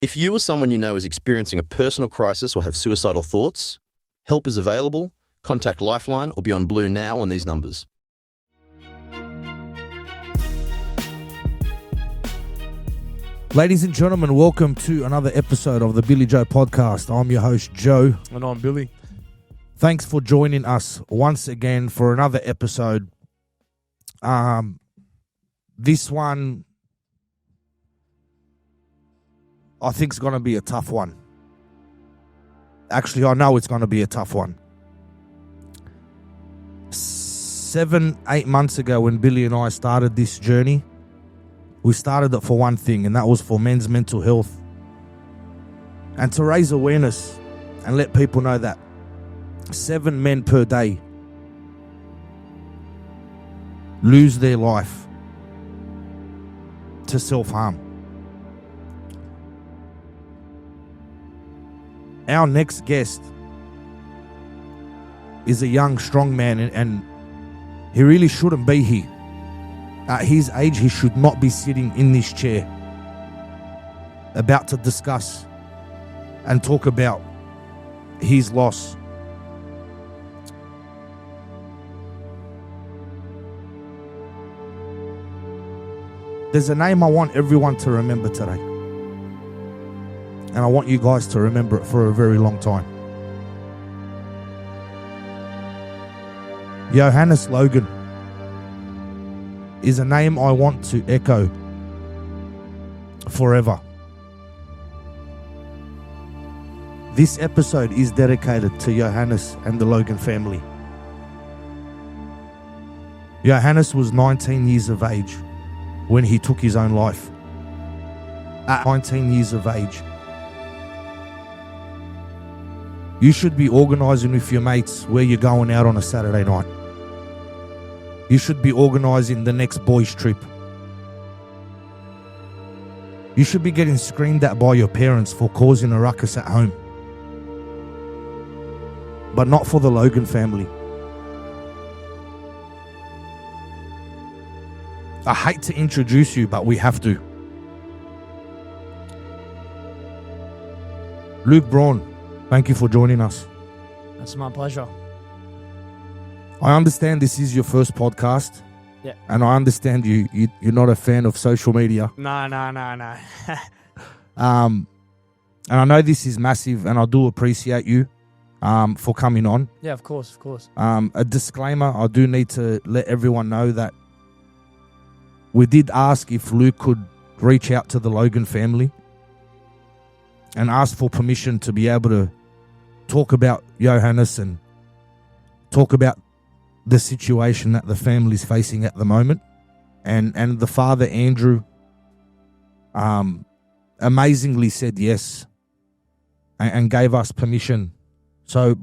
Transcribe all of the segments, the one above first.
If you or someone you know is experiencing a personal crisis or have suicidal thoughts, help is available. Contact Lifeline or Beyond Blue now on these numbers. Ladies and gentlemen, welcome to another episode of the BillyJoe Podcast. I'm your host, Joe. And I'm Billy. Thanks for joining us once again for another episode. This one, I think, is going to be a tough one. Actually, I know it's going to be a tough one. 7-8 months ago when Billy and I started this journey, we started it for one thing, and that was for men's mental health. And to raise awareness and let people know that 7 men per day lose their life to self-harm. Our next guest is a young, strong man, and he really shouldn't be here. At his age, he should not be sitting in this chair about to discuss and talk about his loss. There's a name I want everyone to remember today. And I want you guys to remember it for a very long time. Johannes Logan is a name I want to echo forever. This episode is dedicated to Johannes and the Logan family. Johannes was 19 years of age when he took his own life. At 19 years of age. You should be organising with your mates where you're going out on a Saturday night. You should be organising the next boys' trip. You should be getting screamed at by your parents for causing a ruckus at home. But not for the Logan family. I hate to introduce you, but we have to. Luke Braund, thank you for joining us. That's my pleasure. I understand this is your first podcast. Yeah. And I understand you're not a fan of social media. No. And I know this is massive, and I do appreciate you for coming on. Yeah, of course. A disclaimer, I do need to let everyone know that we did ask if Luke could reach out to the Logan family and ask for permission to be able to talk about Johannes and talk about the situation that the family's facing at the moment. And the father, Andrew, amazingly said yes and gave us permission. So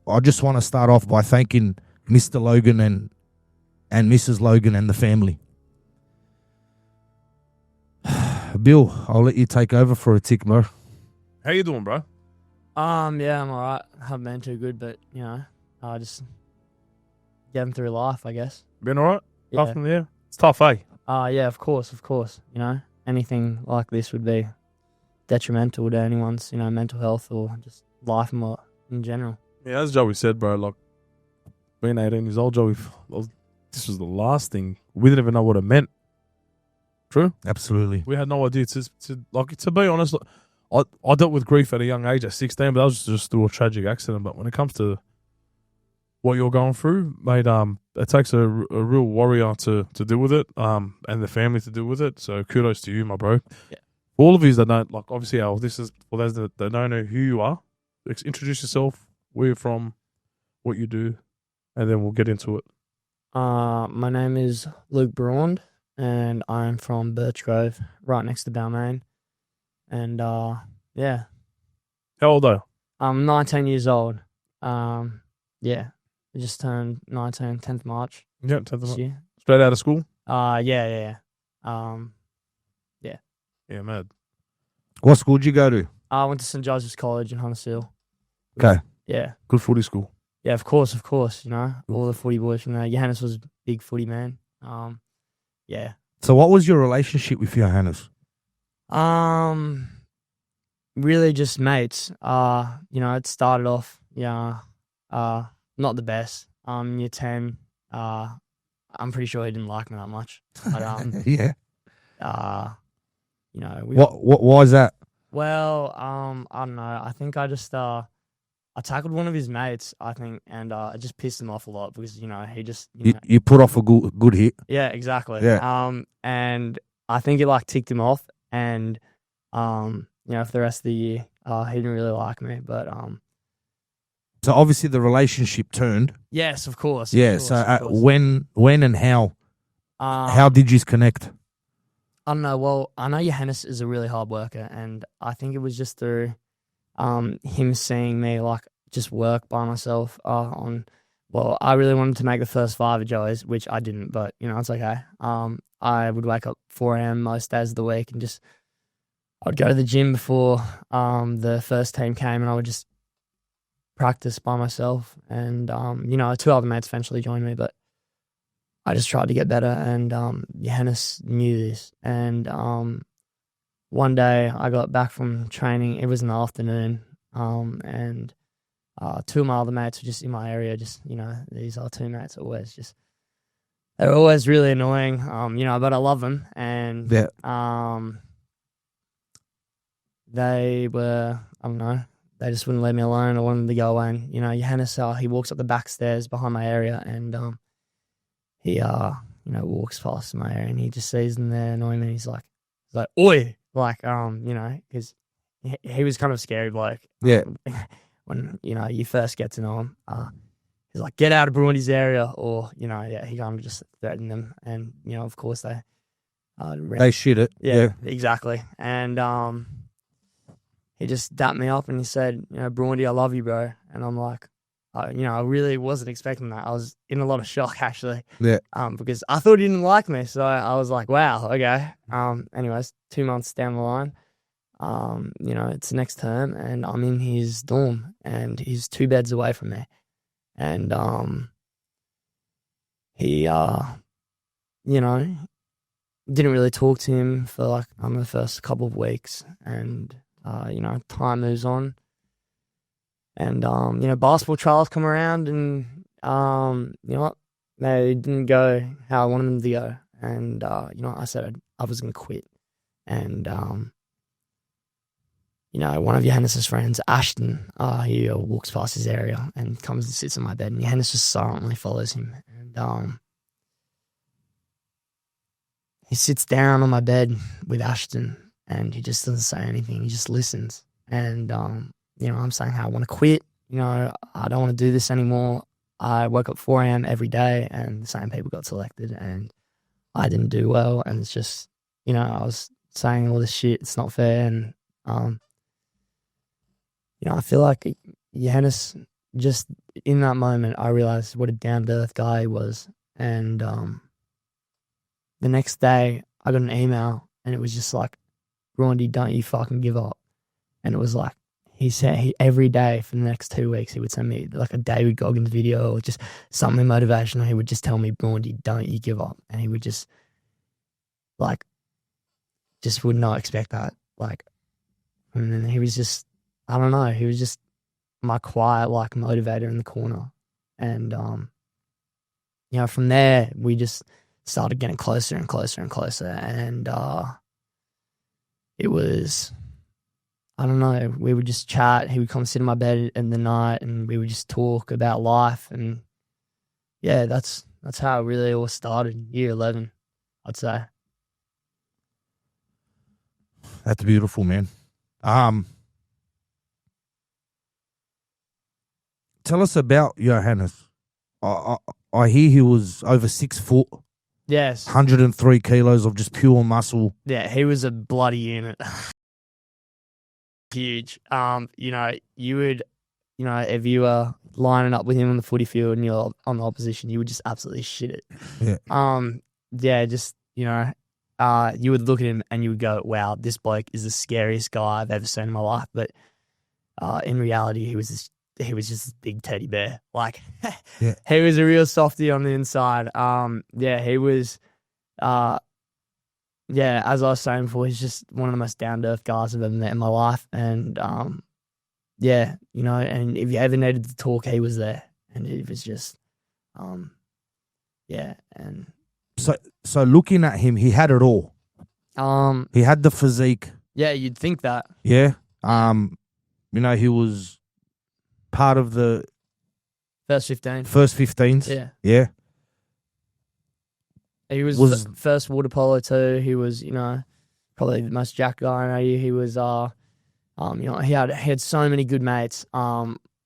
I just want to start off by thanking Mr. Logan and Mrs. Logan and the family. Bill, I'll let you take over for a tick, bro. How you doing, bro? Yeah, I'm alright. Haven't been too good, but just getting through life, I guess. Been alright? Yeah. Tough in the air? It's tough, eh? Yeah, of course. Anything like this would be detrimental to anyone's, mental health or just life in general. Yeah, as Joey said, bro, like, being 18 years old, Joey, this was the last thing. We didn't even know what it meant. True? Absolutely. We had no idea. To be honest, I dealt with grief at a young age at 16, but that was just through a tragic accident. But when it comes to what you're going through, mate, it takes a real warrior to deal with it, and the family to deal with it. So kudos to you, my bro. Yeah. For all of you that don't, like, obviously, this is for those that don't know who you are. Introduce yourself, where you're from, what you do, and then we'll get into it. My name is Luke Braund, and I'm from Birchgrove, right next to Balmain. And yeah. How old are you? I'm 19 years old. Yeah. I just turned 19, 10th March. Yeah, this year. Straight out of school? Yeah. Yeah, mad. What school did you go to? I went to St. Joseph's College in Huntersville. Okay. Yeah. Good footy school. Yeah, of course. All the footy boys from there. Johannes was a big footy man. Yeah. So what was your relationship with Johannes? really just mates. It started off, not the best. Year 10, I'm pretty sure he didn't like me that much. But, Yeah. We, Why is that? well, I don't know. I think I just, I tackled one of his mates, I think, and it just pissed him off a lot because, he just, You put off a good hit. yeah, exactly. Yeah. And I think it like ticked him off, and for the rest of the year, he didn't really like me. But So obviously the relationship turned. yes, of course. Yeah. Of course, So of course. when and how did you connect? I don't know. Well, I know Johannes is a really hard worker, and I think it was just through him seeing me like just work by myself Well, I really wanted to make the first 5 at Joey's, which I didn't, but it's okay. I would wake up 4 a.m. most days of the week and just I'd go to the gym before the first team came, and I would just practice by myself. And 2 other mates eventually joined me, but I just tried to get better. And Johannes knew this. And one day I got back from training. It was in the afternoon, and 2 of my other mates were just in my area. Just these are 2 mates they're always really annoying. But I love them. And they were, I don't know, they just wouldn't let me alone. I wanted to go away. And Johannes, he walks up the back stairs behind my area, and he walks past my area, and he just sees them there annoying me. He's like, oi, because he was kind of scary bloke. Yeah. When you first get to know him, he's like, get out of Brundi's area, or he kind of just threatened them, and of course they shit it. yeah, exactly. And he just dapped me up and he said, Brundi, I love you, bro. And I'm like, I really wasn't expecting that. I was in a lot of shock, actually. Yeah. Because I thought he didn't like me. So I was like, wow, okay. Anyways, 2 months down the line, it's the next term, and I'm in his dorm, and he's 2 beds away from me. And he, didn't really talk to him for like the first couple of weeks, and time moves on, and basketball trials come around, and they didn't go how I wanted them to go, and I said I was gonna quit, and one of Johannes' friends, Ashton, he walks past his area and comes and sits on my bed, and Johannes just silently follows him, and he sits down on my bed with Ashton, and he just doesn't say anything. He just listens. And, I'm saying how I want to quit. I don't want to do this anymore. I woke up 4 a.m. every day, and the same people got selected, and I didn't do well. And it's just, I was saying all this shit. It's not fair. And, I feel like Johannes, just in that moment, I realized what a down-to-earth guy he was. And the next day, I got an email, and it was just like, Rondi, don't you fucking give up. And it was like, he said every day for the next 2 weeks, he would send me like a David Goggins video or just something motivational. He would just tell me, Rondi, don't you give up. And he would just would not expect that. And then he was just, I don't know, he was just my quiet, motivator in the corner. And, from there, we just started getting closer and closer and closer. And it was, I don't know, we would just chat. He would come sit in my bed in the night, and we would just talk about life. And yeah, that's how it really all started, year 11, I'd say. That's beautiful, man. Tell us about Johannes. I hear he was over 6 foot. Yes. 103 kilos of just pure muscle. Yeah, he was a bloody unit. Huge. You would, if you were lining up with him on the footy field and you're on the opposition, you would just absolutely shit it. Yeah. You would look at him and you would go, wow, this bloke is the scariest guy I've ever seen in my life. But in reality, he was just a big teddy bear. Yeah. He was a real softie on the inside. He was, yeah, as I was saying before, he's just one of the most down-to-earth guys I've ever met in my life. And, yeah, you know, and if you ever needed to talk, he was there. And it was just, yeah. And So looking at him, he had it all. He had the physique. yeah, you'd think that. Yeah. You know, he was part of the First 15. first 15s. Yeah. Yeah. He was the first water polo too. He was, you know, probably the most jacked guy I know. He was, you know, he had so many good mates,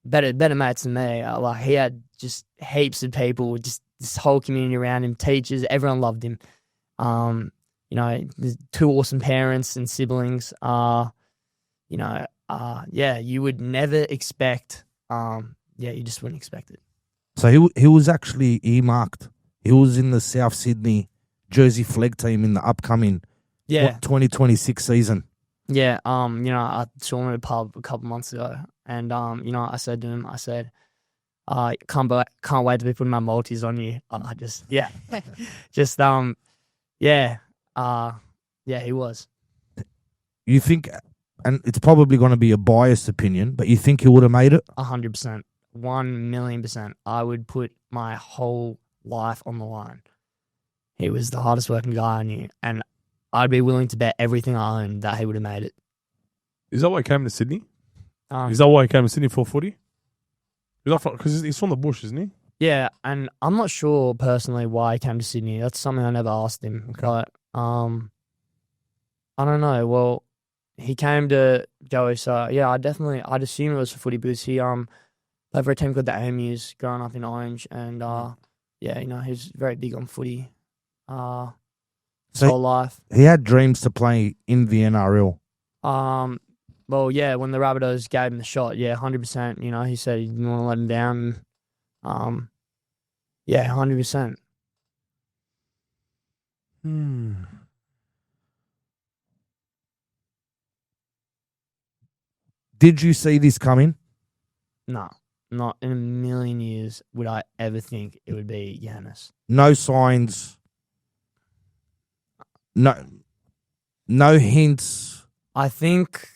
better mates than me. Like he had just heaps of people, just this whole community around him, teachers, everyone loved him. You know, there's 2 awesome parents and siblings. You know, yeah, you would never expect. Yeah, you just wouldn't expect it. So he was actually earmarked. He was in the South Sydney Jersey flag team in the upcoming 2026 season. Yeah, you know, I saw him at a pub a couple months ago, and you know, I said to him, I said, can't wait to be putting my multis on you. I just, yeah, just, yeah, yeah, he was. You think, and it's probably going to be a biased opinion, but you think he would have made it? 100%, 1,000,000%. I would put my whole life on the line. He was the hardest working guy I knew, and I'd be willing to bet everything I own that he would have made it. Is that why he came to Sydney? Is that why he came to Sydney for footy? Because he's from the bush, isn't he? Yeah, and I'm not sure personally why he came to Sydney. That's something I never asked him. Okay. But I don't know. Well, he came to Joey, so yeah, I'd assume it was for footy because he played for a team called the AMUs growing up in Orange, and yeah, you know, he's very big on footy. His whole life. He had dreams to play in the NRL. Well, yeah, when the Rabbitohs gave him the shot, yeah, 100%. You know, he said he didn't want to let him down. Yeah, 100%. Did you see this coming? No, not in a million years would I ever think it would be Johannes. No signs. No hints. I think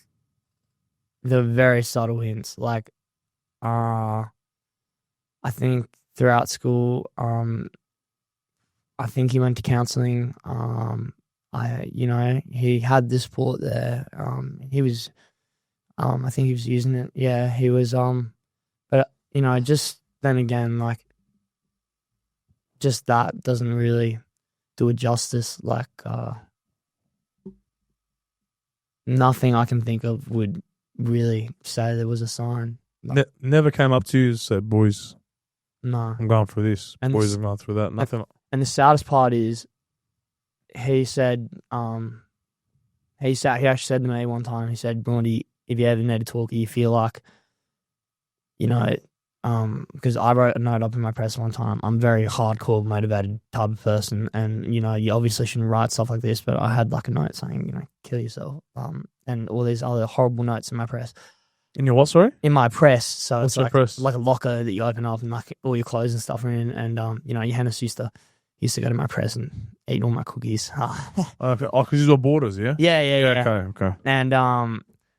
the very subtle hints, like, I think throughout school, I think he went to counselling. You know, he had the support there. He was, I think he was using it. Yeah, he was. But you know, just then again, like, just that doesn't really do it justice. Like, nothing I can think of would really say there was a sign. Like, never came up to you and said, boys, no, I'm going through this. And boys, I'm going through that. Nothing. And the saddest part is, he said, he actually said to me one time, he said, Braundy, if you ever need to talk, you feel like, you know, because I wrote a note up in my press one time, I'm a very hardcore, motivated type of person, and, you know, you obviously shouldn't write stuff like this, but I had like a note saying, you know, kill yourself, and all these other horrible notes in my press. In your what, sorry? In my press. So What's it's like, press? like a locker that you open up and like all your clothes and stuff are in, and, you know, Johannes used to go to my press and eat all my cookies. Okay. Oh, because you were Borders, yeah? Yeah. Okay. And,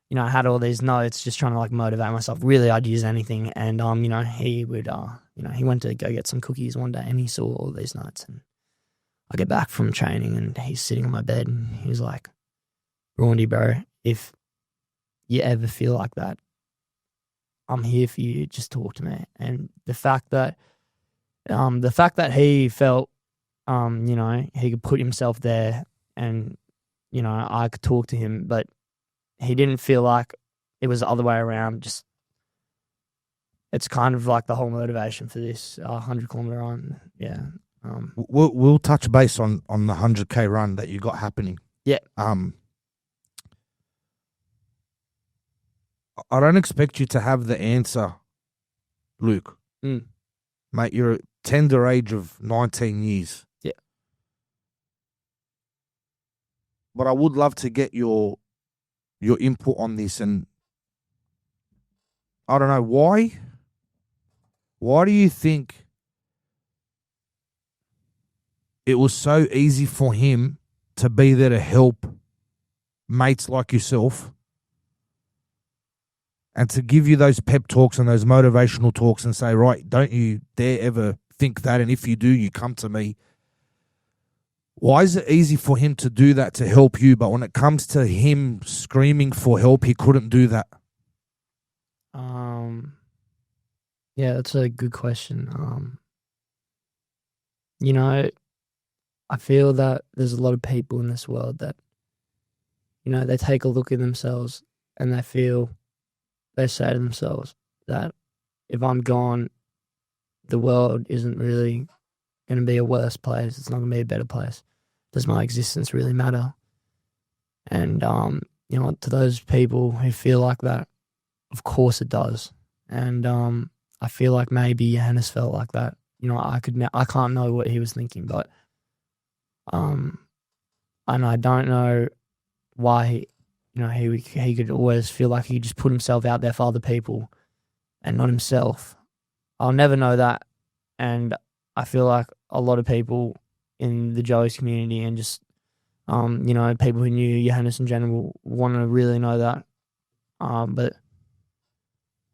you know, I had all these notes just trying to like motivate myself. Really, I'd use anything. And, you know, he would, you know, he went to go get some cookies one day and he saw all these notes. And I get back from training and he's sitting on my bed and he's like, Braundy, bro, if you ever feel like that, I'm here for you. Just talk to me. And the fact that he felt, you know, he could put himself there and, you know, I could talk to him, but he didn't feel like it was the other way around. Just, it's kind of like the whole motivation for this 100-kilometer run. Yeah. We'll touch base on the 100K run that you got happening. Yeah. I don't expect you to have the answer, Luke. Mate, you're at tender age of 19 years. Yeah. But I would love to get your input on this, and I don't know why. Why do you think it was so easy for him to be there to help mates like yourself and to give you those pep talks and those motivational talks and say, right, don't you dare ever think that, and if you do, you come to me. Why is it easy for him to do that to help you, but when it comes to him screaming for help, he couldn't do that? Yeah, that's a good question. You know, I feel that there's a lot of people in this world that, you know, they take a look at themselves and they say to themselves that if I'm gone, the world isn't really going to be a worse place. It's not going to be a better place. Does my existence really matter? And, you know, to those people who feel like that, of course it does. And I feel like maybe Johannes felt like that. You know, I can't know what he was thinking, but and I don't know why he could always feel like he just put himself out there for other people and not himself. I'll never know that, and I feel like a lot of people in the Joey's community and just you know, people who knew Johannes in general want to really know that, but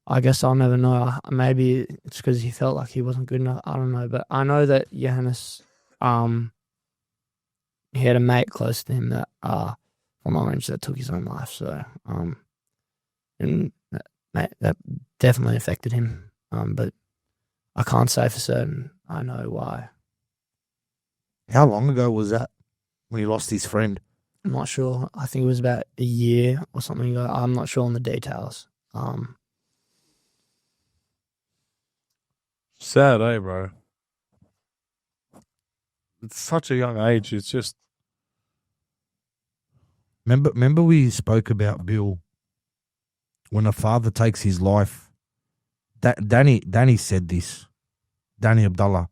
I guess I'll never know. Maybe it's because he felt like he wasn't good enough. I don't know. But I know that Johannes, he had a mate close to him that from Orange that took his own life. So, and that definitely affected him. But I can't say for certain I know why. How long ago was that when he lost his friend? I'm not sure. I think it was about a year or something ago. I'm not sure on the details. Sad, bro? It's such a young age. It's just... Remember we spoke about Bill when a father takes his life. Danny said this. Danny Abdullah.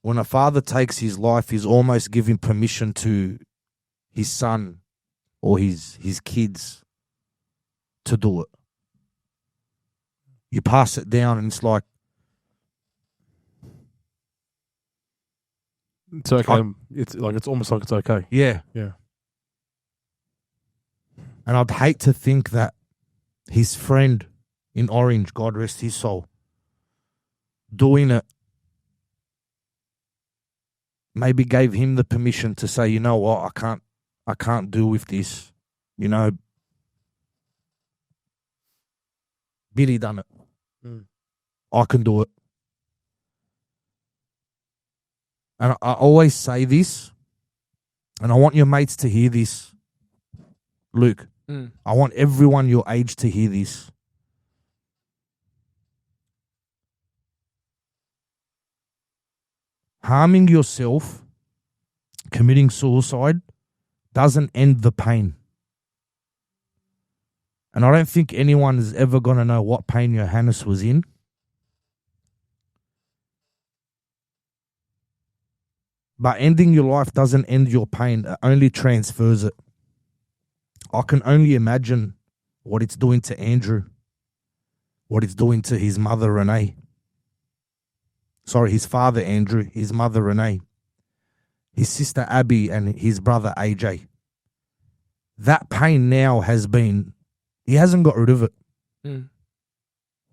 When a father takes his life, he's almost giving permission to his son or his kids to do it. You pass it down and it's like, it's okay. It's almost like it's okay. Yeah. Yeah. And I'd hate to think that his friend in Orange, God rest his soul, doing it maybe gave him the permission to say, you know what, I can't deal with this. You know, Billy done it. I can do it. And I always say this, and I want your mates to hear this, Luke. I want everyone your age to hear this. Harming yourself, committing suicide, doesn't end the pain. And I don't think anyone is ever going to know what pain Johannes was in. But ending your life doesn't end your pain. It only transfers it. I can only imagine what it's doing to Andrew, what it's doing to his mother, Renee. Sorry, his father, Andrew, his mother, Renee, his sister, Abby, and his brother, AJ. That pain now he hasn't got rid of it.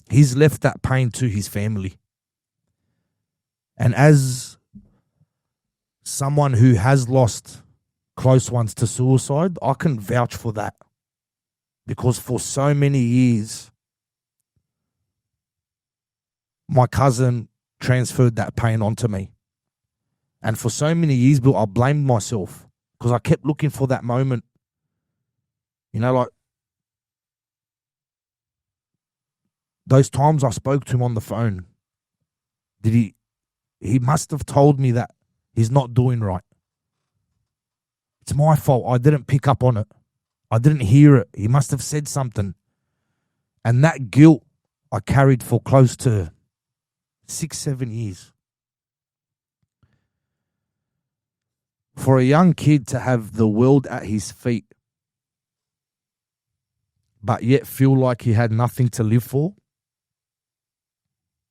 He's left that pain to his family. And as someone who has lost close ones to suicide, I can vouch for that. Because for so many years, my cousin transferred that pain onto me. And for so many years, Bill, I blamed myself because I kept looking for that moment. You know, like those times I spoke to him on the phone, he must have told me that he's not doing right. It's my fault. I didn't pick up on it. I didn't hear it. He must have said something. And that guilt I carried for close to 6-7 years. For a young kid to have the world at his feet, but yet feel like he had nothing to live for,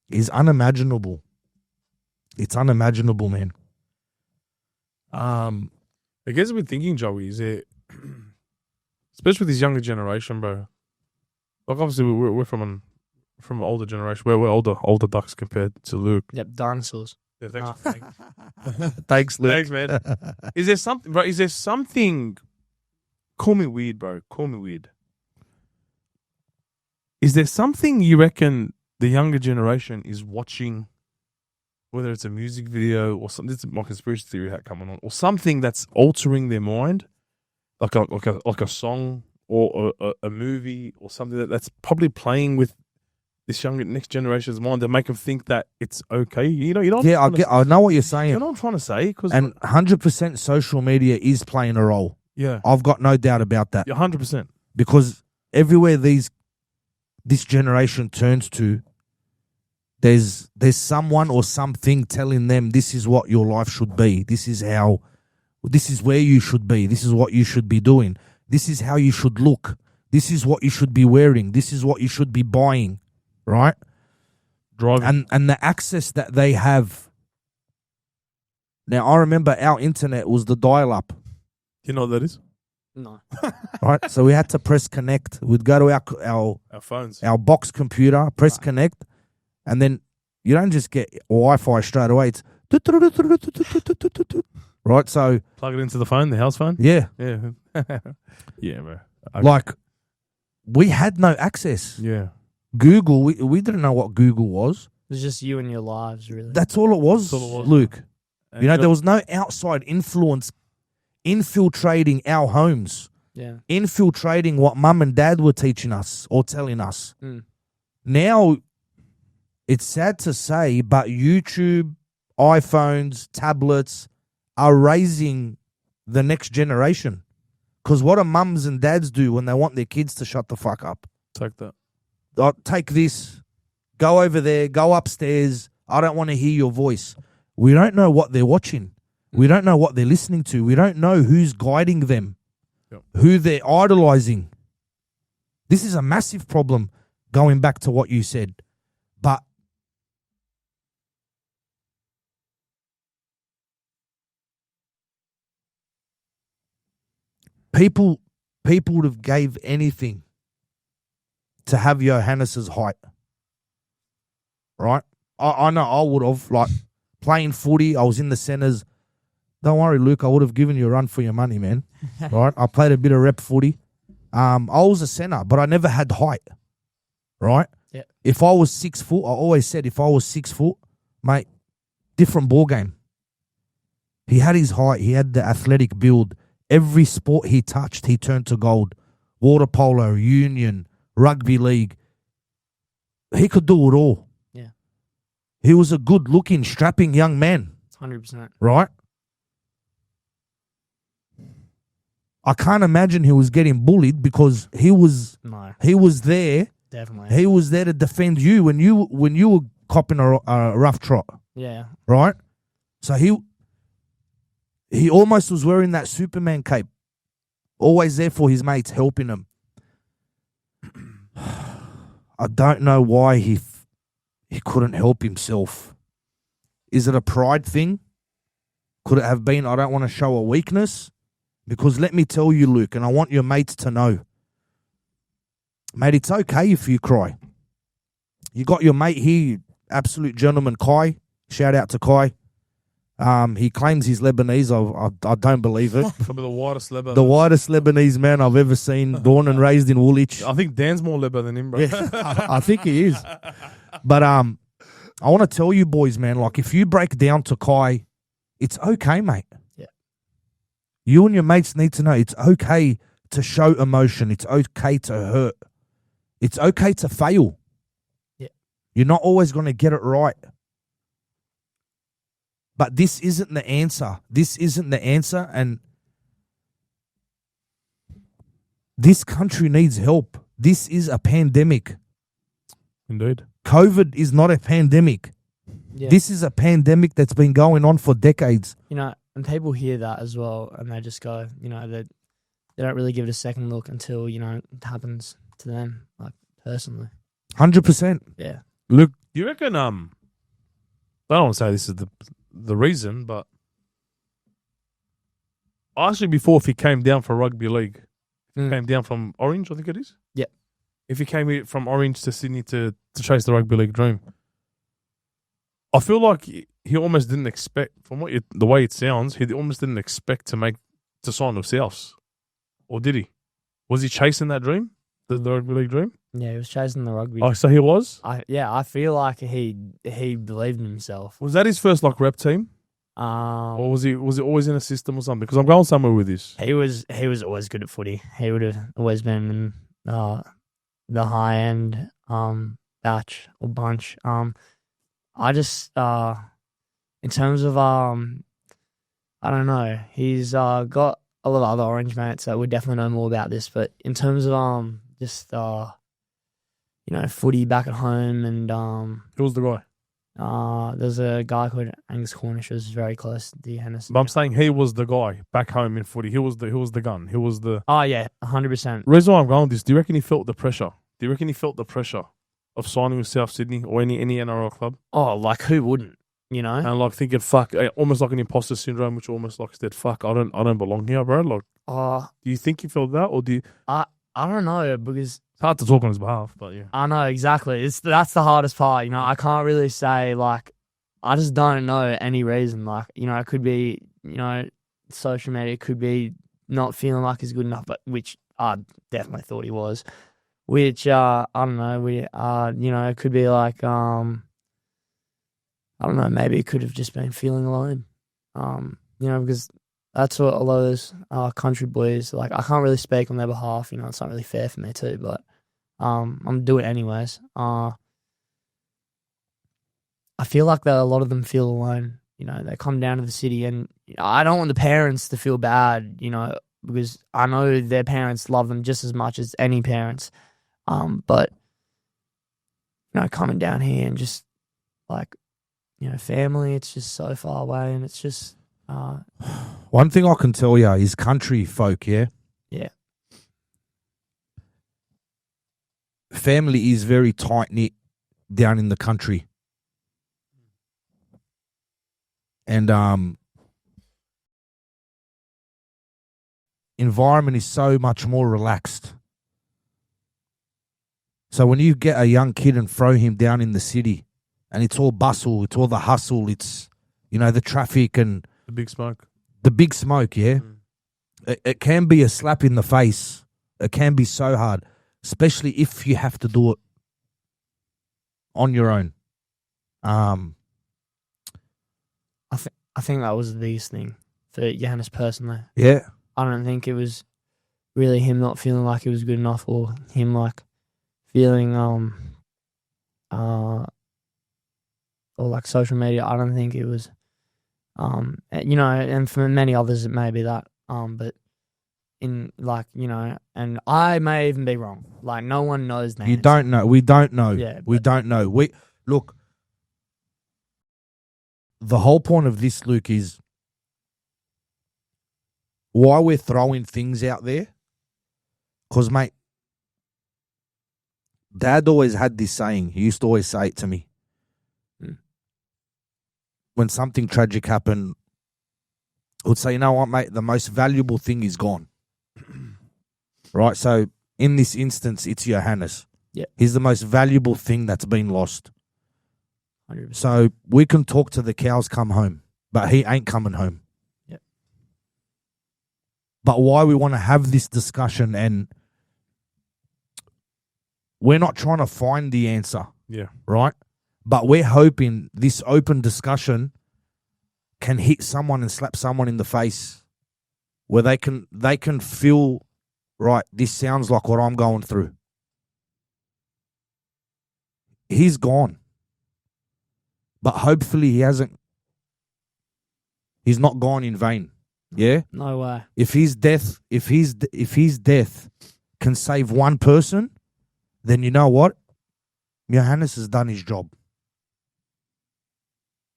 is unimaginable. It's unimaginable, man. I guess I've been thinking, Joey, is it, especially with this younger generation, bro. Like obviously we're from an older generation. We're older ducks compared to Luke. Yep, dinosaurs. Yeah, thanks. Thanks, Luke. Thanks, man. Is there something, bro? Is there something? Call me weird, bro. Call me weird. Is there something you reckon the younger generation is watching, whether it's a music video or something? This is my conspiracy theory hat coming on, or something that's altering their mind, like a song or a movie or something that's probably playing with this younger next generation's mind to make them think that it's okay. You know. Yeah, I know what you're saying. You know what I'm trying to say? And 100% social media is playing a role. Yeah, I've got no doubt about that. 100%. Because everywhere this generation turns to, there's someone or something telling them this is what your life should be. This is where you should be. This is what you should be doing. This is how you should look. This is what you should be wearing. This is what you should be buying. Right? Driving. And the access that they have. Now, I remember our internet was the dial-up. You know what that is? No. Right? So we had to press connect. We'd go to our phones. Our box computer, press connect, and then you don't just get Wi-Fi straight away. It's right? So plug it into the phone, the house phone? Yeah. Yeah. Yeah, bro. Like, we had no access. Yeah. Google, we didn't know what Google was. It was just you and your lives, really. That's all it was, Luke. And you know, there was no outside influence infiltrating our homes. Yeah. Infiltrating what mum and dad were teaching us or telling us. Mm. Now, it's sad to say, but YouTube, iPhones, tablets are raising the next generation. Because what do mums and dads do when they want their kids to shut the fuck up? Take that. Take this, go over there, go upstairs. I don't want to hear your voice. We don't know what they're watching. We don't know what they're listening to. We don't know who's guiding them, who they're idolizing. This is a massive problem, going back to what you said. But people would have gave anything to have Johannes's height, right? I know I would have, like, playing footy. I was in the centres. Don't worry, Luke. I would have given you a run for your money, man. Right? I played a bit of rep footy. I was a centre, but I never had height, right? Yeah. If I was 6 foot, I always said if I was 6 foot, mate, different ball game. He had his height. He had the athletic build. Every sport he touched, he turned to gold. Water polo, union, rugby league. He could do it all. Yeah. He was a good-looking, strapping young man. 100%. Right? I can't imagine he was getting bullied because he was there. Definitely. He was there to defend you when you were copping a rough trot. Yeah. Right? So he almost was wearing that Superman cape. Always there for his mates, helping him. I don't know why he couldn't help himself. Is it a pride thing? Could it have been, I don't want to show a weakness? Because let me tell you, Luke, and I want your mates to know, mate, it's okay if you cry. You got your mate here, absolute gentleman, Kai. Shout out to Kai. He claims he's Lebanese. I don't believe it. Probably the whitest Lebanese. The whitest Lebanese man I've ever seen, born and raised in Woolwich. I think Dan's more Lebanese than him, bro. Yeah, I think he is. But I want to tell you boys, man, like if you break down to Kai, it's okay, mate. Yeah. You and your mates need to know it's okay to show emotion. It's okay to hurt. It's okay to fail. Yeah. You're not always going to get it right. But this isn't the answer. This isn't the answer. And this country needs help. This is a pandemic. Indeed. COVID is not a pandemic. Yeah. This is a pandemic that's been going on for decades. You know, and people hear that as well, and they just go, you know, they don't really give it a second look until, you know, it happens to them, like, personally. 100%. Yeah. Look, Do you reckon, I don't want to say this is the reason, but I asked you before if he came down for rugby league. Mm. Came down from Orange, I think it is. Yep. If he came here from Orange to Sydney to chase the rugby league dream, I feel like he almost didn't expect, from the way it sounds, he almost didn't expect to sign with Souths, or did he? Was he chasing that dream, the rugby league dream? Yeah, he was chasing the rugby. Oh, so he was. I feel like he believed in himself. Was that his first rep team, or was it always in a system or something? Because I'm going somewhere with this. He was always good at footy. He would have always been in the high end batch or bunch. I just in terms of I don't know. He's got a lot of other Orange mates that would definitely know more about this. But in terms of just footy back at home, and Who was the guy? there's a guy called Angus Cornish who's very close to Johannes. But I'm saying he was the guy back home in footy. He was the gun. He was the. Oh yeah, 100%. Reason why I'm going with this, do you reckon he felt the pressure? Do you reckon he felt the pressure of signing with South Sydney or any NRL club? Oh, like who wouldn't? And like thinking, fuck, almost like an imposter syndrome, which almost like said, fuck, I don't belong here, bro. Like, do you think you felt that, or do you? I don't know, because It's hard to talk on his behalf, but yeah. I know exactly. That's the hardest part. I can't really say, like, I just don't know any reason. Like, it could be, social media, it could be not feeling like he's good enough, but which I definitely thought he was. Which I don't know. It could be like I don't know. Maybe it could have just been feeling alone. Because that's what a lot of those country boys like. I can't really speak on their behalf. It's not really fair for me too, but I'm doing it anyways. I feel like that a lot of them feel alone. They come down to the city, and I don't want the parents to feel bad. Because I know their parents love them just as much as any parents. But coming down here and just like, family, it's just so far away, and it's just. One thing I can tell you is country folk, yeah? Yeah. Family is very tight-knit down in the country. And environment is so much more relaxed. So when you get a young kid and throw him down in the city, and it's all bustle, it's all the hustle, it's, the traffic and... The big smoke. The big smoke, yeah? It can be a slap in the face. It can be so hard, especially if you have to do it on your own. I think that was the biggest thing for Johannes personally. Yeah. I don't think it was really him not feeling like he was good enough, or him like feeling or like social media. I don't think it was and for many others it may be that but in like and I may even be wrong. Like, no one knows that. You don't know. We don't know. Yeah, we don't know. Look, the whole point of this, Luke, is why we're throwing things out there. Because, mate, Dad always had this saying. He used to always say it to me. When something tragic happened, he would say, you know what, mate, the most valuable thing is gone. Right? So, in this instance, it's Johannes. Yeah. He's the most valuable thing that's been lost. 100%. So we can talk to the cows come home, but he ain't coming home. Yep. But why we want to have this discussion, and we're not trying to find the answer. Yeah. Right? But we're hoping this open discussion can hit someone and slap someone in the face, where they can feel, right, this sounds like what I'm going through. He's gone. But hopefully he's not gone in vain. Yeah? No way. If his death can save one person, then you know what? Johannes has done his job.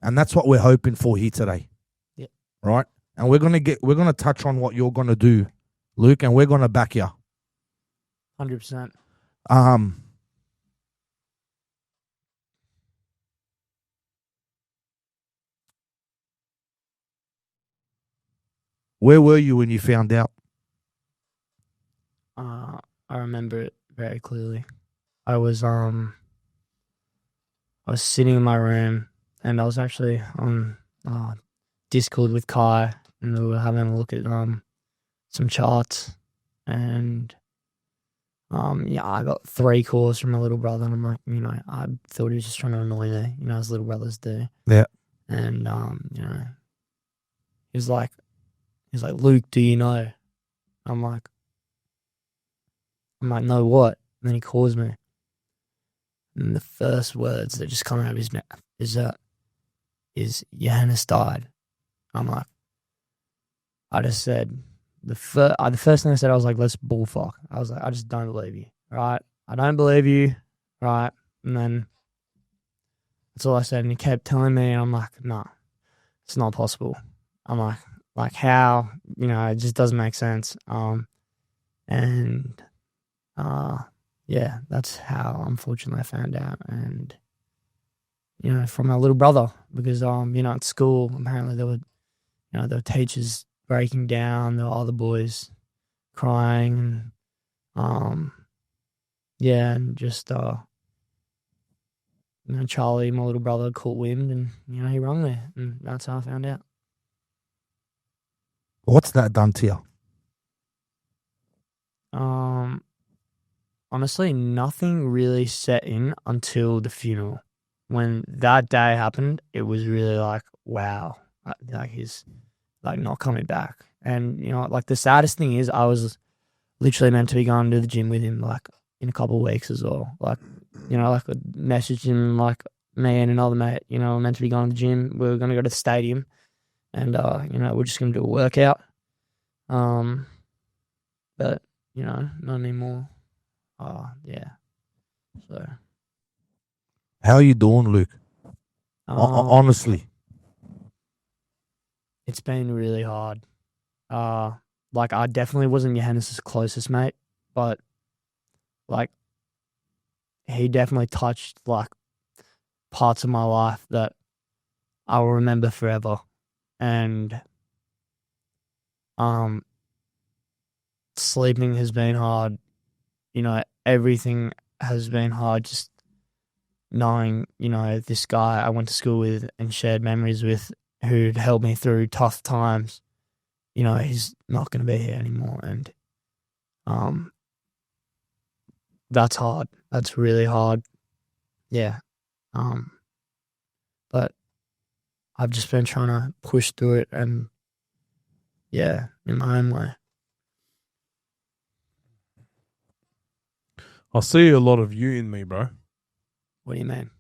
And that's what we're hoping for here today. Yeah. Right? And we're gonna touch on what you're gonna do, Luke, and we're gonna back you. 100%. Where were you when you found out? I remember it very clearly. I was sitting in my room, and I was actually on Discord with Kai, and we were having a look at some charts, and I got 3 calls from my little brother, and I'm like, I thought he was just trying to annoy me, as little brothers do. Yeah. And he's like, Luke, do you know? I'm like, no, what? And then he calls me, and the first words that just come out of his mouth is Johannes died. I'm like, I just said, the first thing I said, I was like, let's bullfuck. I was like, I just don't believe you, right? I don't believe you, right? And then that's all I said, and he kept telling me, and I'm like, no, it's not possible. I'm like how? It just doesn't make sense. Yeah, that's how, unfortunately, I found out. And, from my little brother, because, at school, apparently there were teachers breaking down, there were other boys crying, and, and just, Charlie, my little brother, caught wind, and, he rung me, and that's how I found out. What's that done to you? Honestly, nothing really set in until the funeral. When that day happened, it was really like, wow, like he's like not coming back. And the saddest thing is, I was literally meant to be going to the gym with him like in a couple of weeks as well. Like, I messaged him, like me and another mate, we're meant to be going to the gym. We were going to go to the stadium, and we're just going to do a workout. But not anymore. Yeah. So, how are you doing, Luke? Honestly, it's been really hard. Like, I definitely wasn't Johannes' closest mate, but like, he definitely touched like parts of my life that I will remember forever. And sleeping has been hard. Everything has been hard. Just knowing, this guy I went to school with and shared memories with, who'd helped me through tough times, he's not going to be here anymore. And that's hard. That's really hard. Yeah. But I've just been trying to push through it, and yeah, in my own way. I see a lot of you in me, bro. What do you mean?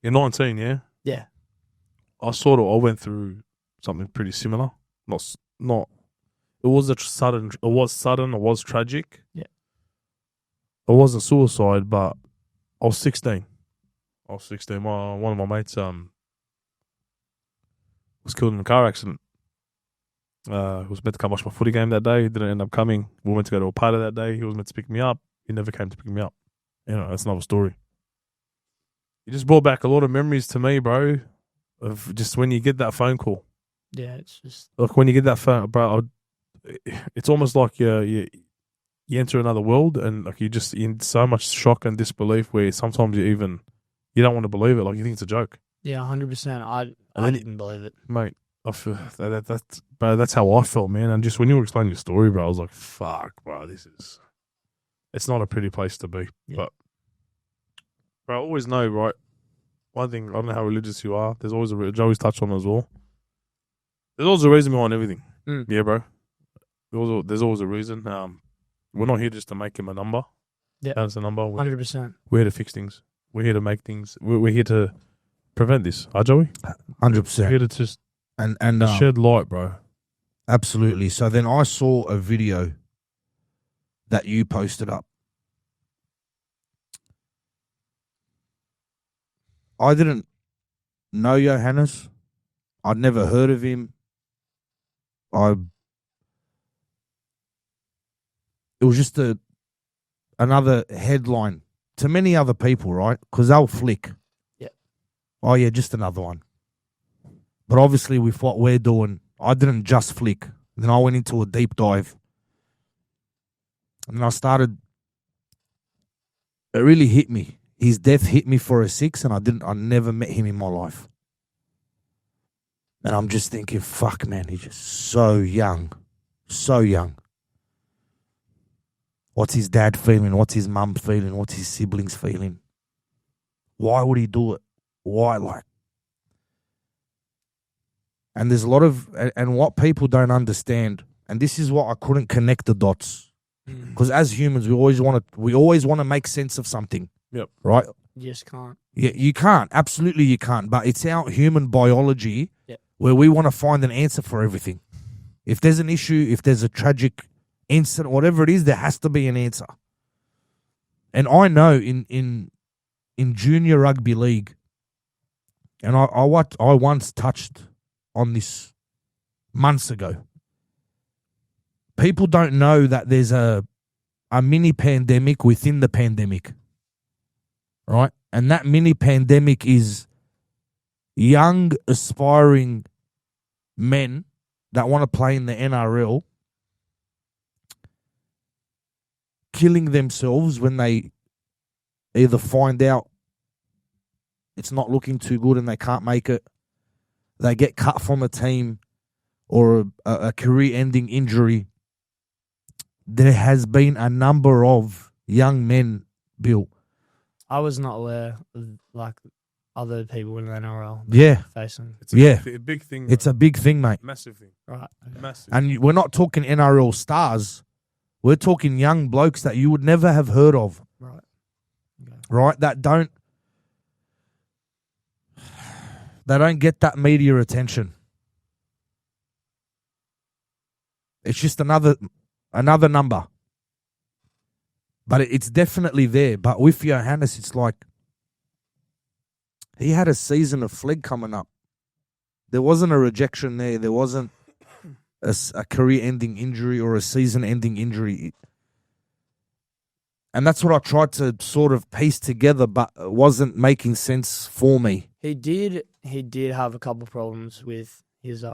You're 19, yeah? Yeah. I went through something pretty similar. It was sudden, it was tragic. Yeah. It wasn't suicide, but I was 16. One of my mates was killed in a car accident. He was meant to come watch my footy game that day. He didn't end up coming. We went to go to a party that day. He was meant to pick me up. He never came to pick me up. That's another story. It just brought back a lot of memories to me, bro, of just when you get that phone call. Yeah, it's just... Like, when you get that phone, bro, it's almost like you enter another world, and like you're just in so much shock and disbelief where sometimes you don't want to believe it. Like, you think it's a joke. Yeah, 100%. I didn't believe it. Mate, I feel that's how I felt, man. And just when you were explaining your story, bro, I was like, fuck, bro, it's not a pretty place to be. Yeah. But, bro, I always know, right? One thing, I don't know how religious you are. There's always Joey's touched on it as well. There's always a reason behind everything. Mm. Yeah, bro. There's always a reason. We're not here just to make him a number. Yeah. That's a number. 100%. We're here to fix things. We're here to make things. We're here to prevent this. Joey? 100%. We're here to just and shed light, bro. Absolutely. So then I saw a video that you posted up. I didn't know Johannes. I'd never heard of him. It was just another headline to many other people, right? Because they'll flick. Yeah. Oh, yeah, just another one. But obviously with what we're doing, I didn't just flick. Then I went into a deep dive. And then it really hit me. His death hit me for a 6, and I never met him in my life. And I'm just thinking, fuck, man, he's just so young. So young. What's his dad feeling? What's his mum feeling? What's his siblings feeling? Why would he do it? Why, like? And there's a lot of, and what people don't understand, and this is what I couldn't connect the dots. Because as humans, we always want to make sense of something. Yep. Right? You just can't. Yeah, you can't. Absolutely you can't. But it's our human biology where we want to find an answer for everything. If there's an issue, if there's a tragic incident, whatever it is, there has to be an answer. And I know in junior rugby league, and I once touched on this months ago. People don't know that there's a mini pandemic within the pandemic, right? And that mini pandemic is young, aspiring men that want to play in the NRL killing themselves when they either find out it's not looking too good and they can't make it, they get cut from a team, or a career-ending injury. There has been a number of young men, Bill. I was not aware of, like, other people in the NRL. Yeah. Facing. It's a big thing. It's a big thing, mate. Massive thing. Right. Massive. And we're not talking NRL stars. We're talking young blokes that you would never have heard of. Right. Okay. Right? They don't get that media attention. It's just another number. But it's definitely there. But with Johannes, it's like he had a season of flag coming up. There wasn't a rejection there. There wasn't a career-ending injury or a season-ending injury. And that's what I tried to sort of piece together, but it wasn't making sense for me. He did have a couple of problems with his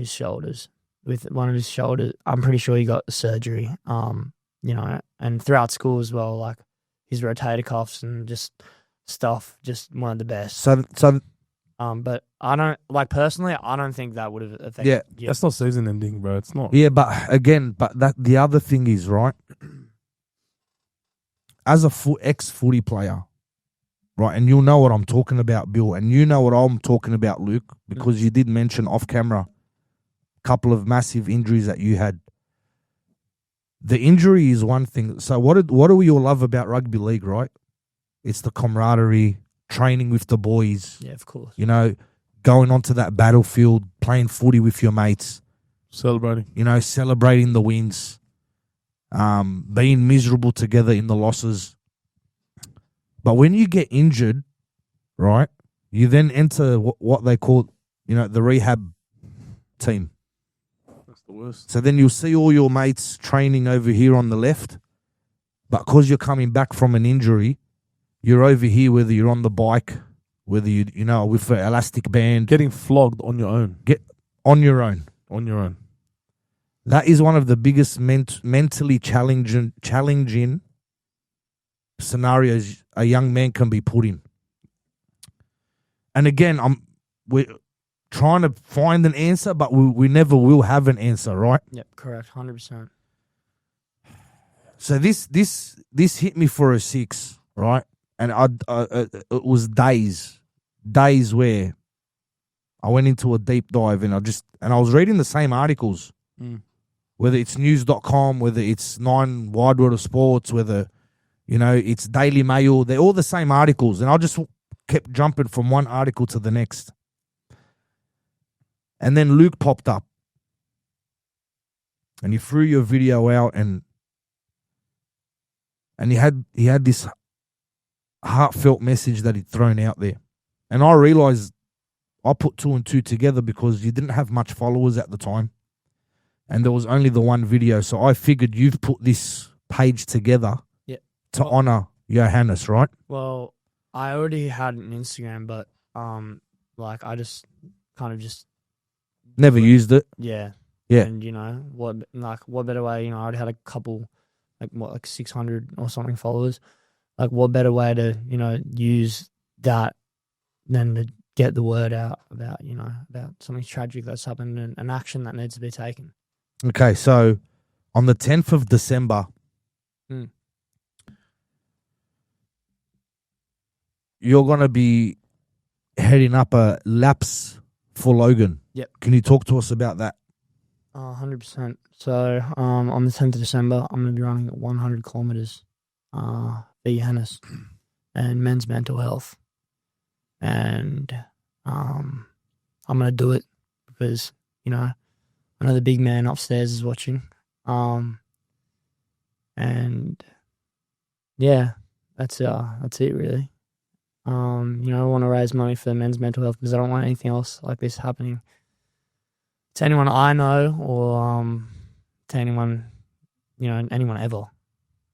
shoulders. With one of his shoulders, I'm pretty sure he got surgery. And throughout school as well, like his rotator cuffs and just stuff, just one of the best. So, but I don't, like, personally, I don't think that would have affected. Yeah, that's not season ending, bro. It's not. Yeah, but that the other thing is, right, as a ex-footy player, right, and you'll know what I'm talking about, Bill, and you know what I'm talking about, Luke, because you did mention off camera a couple of massive injuries that you had. The injury is one thing. So what do we all love about rugby league, right? It's the camaraderie, training with the boys. Yeah, of course. You know, going onto that battlefield, playing footy with your mates. Celebrating. You know, celebrating the wins. Being miserable together in the losses. But when you get injured, right, you then enter what they call, the rehab team. That's the worst. So then you'll see all your mates training over here on the left, but because you're coming back from an injury, you're over here, whether you're on the bike, whether you with an elastic band. Getting flogged on your own. Get on your own. On your own. That is one of the biggest mentally challenging scenarios a young man can be put in. And again, we're trying to find an answer, but we never will have an answer, right? Yep, correct, 100%. So this hit me for a 6, right? And it was days where I went into a deep dive, and I was reading the same articles, whether it's news.com, whether it's 9 Wide World of Sports, whether it's Daily Mail. They're all the same articles, and I just kept jumping from one article to the next. And then Luke popped up, and he threw your video out, and he had this heartfelt message that he'd thrown out there. And I realized I put 2 and 2 together because you didn't have much followers at the time, and there was only the one video. So I figured you've put this page together to honor Johannes, right? Well, I already had an Instagram, but I just kind of just never used it. Yeah. Yeah. And, what better way, I'd had a couple, 600 or something followers. Like, what better way to, use that than to get the word out about, about something tragic that's happened and an action that needs to be taken. Okay, so on the 10th of December, you're going to be heading up a laps for Logan. Yep. Can you talk to us about that? 100%. So on the 10th of December, I'm going to be running 100 kilometers for Johannes and men's mental health. And I'm going to do it because, I know the big man upstairs is watching. And yeah, that's it really. I want to raise money for men's mental health because I don't want anything else like this happening to anyone I know or to anyone, anyone ever.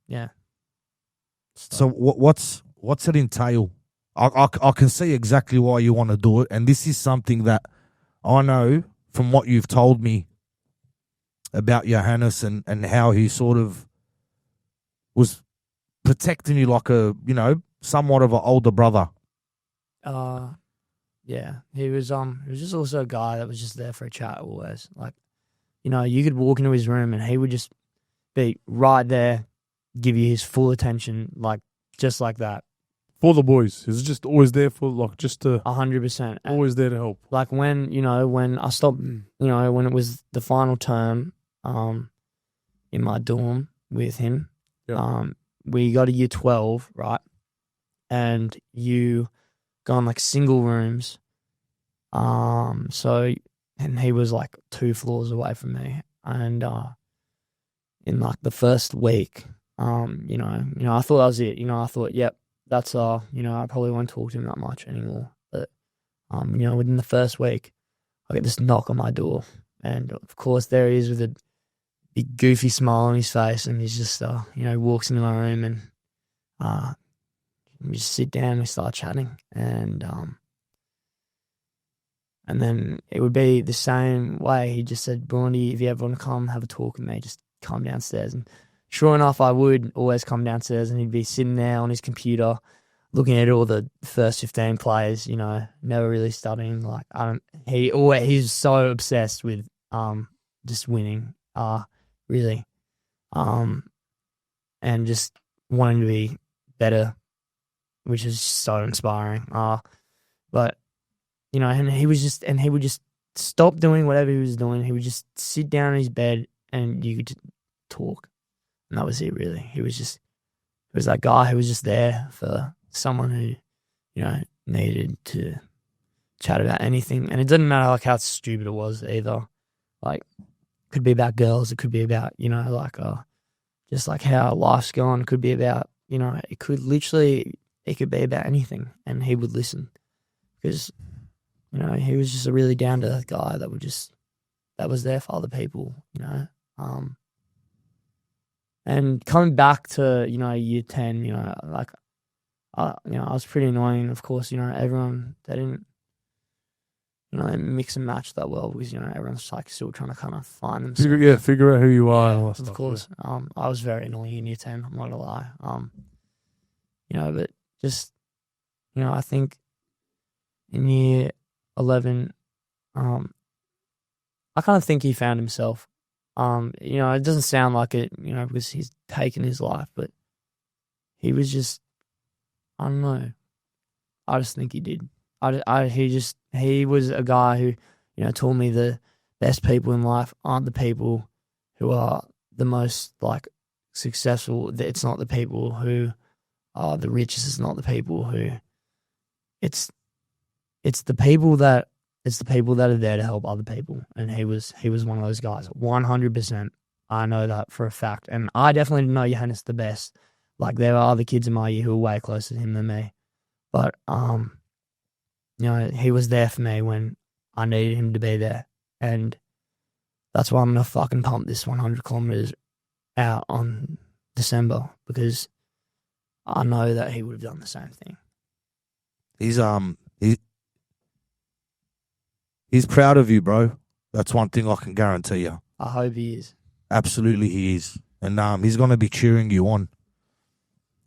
Yeah. So what's it entail? I can see exactly why you want to do it, and this is something that I know from what you've told me about Johannes and how he sort of was protecting you like a, somewhat of an older brother. Yeah. He was just also a guy that was just there for a chat always. Like, you could walk into his room and he would just be right there, give you his full attention, like just like that. For the boys. He's just always there for, like, just to... 100%. Always there to help. Like when I stopped, when it was the final term in my dorm with him, we got a year 12, right? And you go on like single rooms. And he was like 2 floors away from me. And in like the first week, I thought that was it. I thought, yep, that's I probably won't talk to him that much anymore. But within the first week, I get this knock on my door, and of course there he is with a big goofy smile on his face, and he's just walks into my room, and we just sit down and we start chatting, and then it would be the same way. He just said, "Brandy, if you ever want to come have a talk with me, just come downstairs." And sure enough, I would always come downstairs, and he'd be sitting there on his computer looking at all the first 15 players, never really studying. Like, he's so obsessed with just winning, really, and just wanting to be better, which is so inspiring. But and he would just stop doing whatever he was doing. He would just sit down in his bed, and you could just talk. And that was it, really. He was that guy who was just there for someone who, needed to chat about anything. And it didn't matter like how stupid it was either. Like, it could be about girls. It could be about, just like how life's going. It could be about, it could be about anything. And he would listen because, he was just a really down to earth guy that was there for other people, And coming back to, year 10, I was pretty annoying. Of course, everyone, they didn't, mix and match that well because, everyone's like still trying to kind of find themselves. Figure out who you are. And all that Of stuff, course. I was very annoying in year 10, I'm not gonna lie. But just, I think in year 11, I kind of think he found himself. It doesn't sound like it, because he's taken his life, but he was just, I don't know. I just think he did. He was a guy who, told me the best people in life aren't the people who are the most like successful. It's not the people who are the richest. It's not the people who, it's the people that are there to help other people, and he was one of those guys. 100%, I know that for a fact, and I definitely didn't know Johannes the best. Like, there are other kids in my year who were way closer to him than me, but he was there for me when I needed him to be there, and that's why I'm gonna fucking pump this 100 kilometers out on December, because I know that he would have done the same thing. He's proud of you, bro. That's one thing I can guarantee you. I hope he is. Absolutely, he is, and he's going to be cheering you on.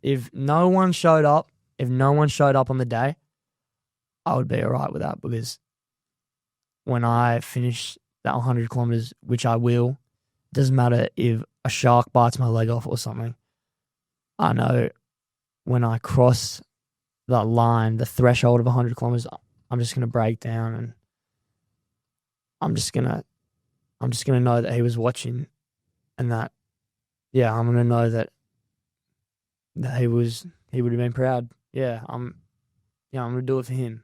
If no one showed up on the day, I would be all right with that, because when I finish that 100 kilometers, which I will, doesn't matter if a shark bites my leg off or something. I know when I cross that line, the threshold of 100 kilometers, I'm just going to break down, and I'm just going to know that he was watching, and that, yeah, I'm going to know that he would have been proud. Yeah, I'm going to do it for him.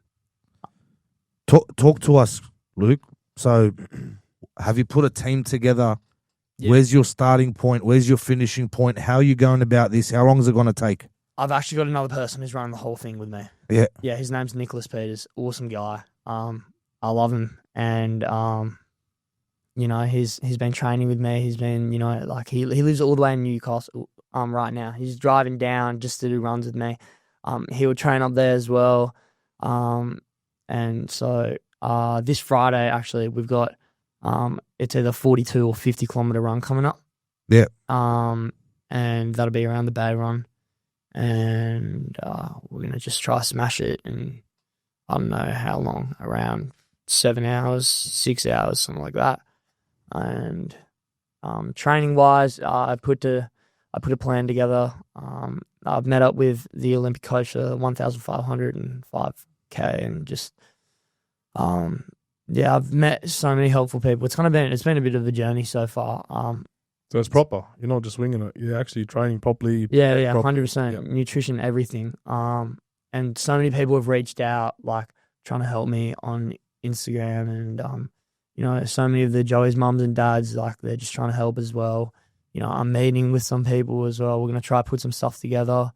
Talk to us, Luke. So, have you put a team together? Yeah. Where's your starting point? Where's your finishing point? How are you going about this? How long is it going to take? I've actually got another person who's running the whole thing with me. Yeah. Yeah, his name's Nicholas Peters. Awesome guy. I love him. And, he's been training with me. He's been, he lives all the way in Newcastle right now. He's driving down just to do runs with me. He will train up there as well. And so this Friday, actually, we've got it's either 42 or 50 kilometer run coming up. Yeah. And that'll be around the Bay Run. And we're going to just try to smash it. And I don't know how long, around 7 hours, 6 hours, something like that. And training-wise, I put a plan together. I've met up with the Olympic coach for 1,500 and 5K, and just I've met so many helpful people. It's been a bit of a journey so far. So it's proper. You're not just winging it. You're actually training properly. Yeah, 100%. Yep. Nutrition, everything. And so many people have reached out, like trying to help me on Instagram, and so many of the Joey's mums and dads, like they're just trying to help as well. I'm meeting with some people as well. We're gonna try to put some stuff together.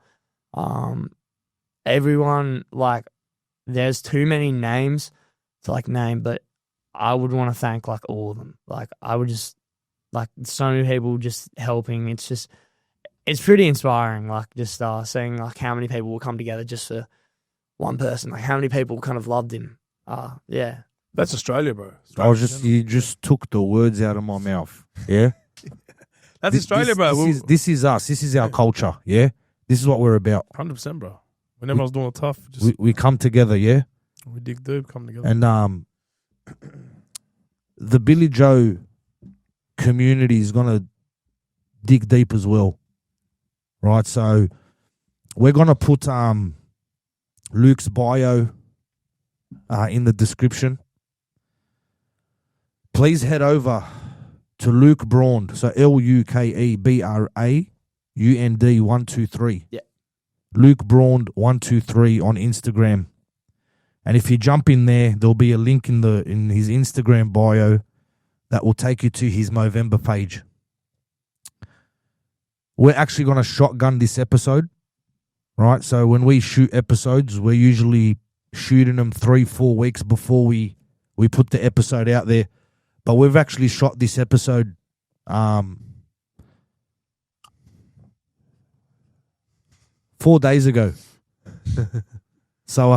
Everyone, like, there's too many names to name, but I would want to thank all of them. I would just so many people just helping. It's pretty inspiring. Just seeing how many people will come together just for one person. How many people kind of loved him. Yeah. That's Australia, bro. You just took the words out of my mouth. Yeah. That's Australia, bro. This is us. This is our culture. Yeah. This is what we're about. 100%, bro. Whenever I was doing it tough, we come together. Yeah. We dig deep, come together. And the BillyJoe community is gonna dig deep as well, right? So we're gonna put Luke's bio in the description. Please head over to Luke Braund, so LukeBraund 123. Yeah. Luke Braund 123 on Instagram. And if you jump in there, there'll be a link in his Instagram bio that will take you to his Movember page. We're actually going to shotgun this episode, right? So when we shoot episodes, we're usually shooting them 3-4 weeks before we put the episode out there. But we've actually shot this episode 4 days ago. So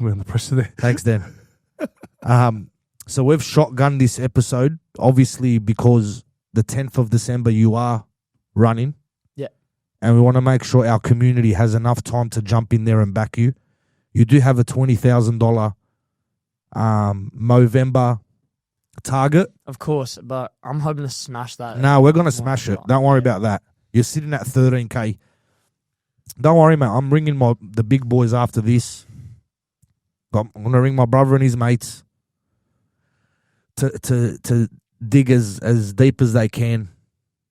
we're under pressure there. Thanks, Dan. So we've shotgunned this episode, obviously, because the 10th of December you are running. Yeah. And we want to make sure our community has enough time to jump in there and back you. You do have a $20,000 Movember target. Of course, but I'm hoping to smash that. No, we're going to smash it. Don't worry about that. You're sitting at 13K. Don't worry, mate. I'm ringing the big boys after this. I'm going to ring my brother and his mates to dig as deep as they can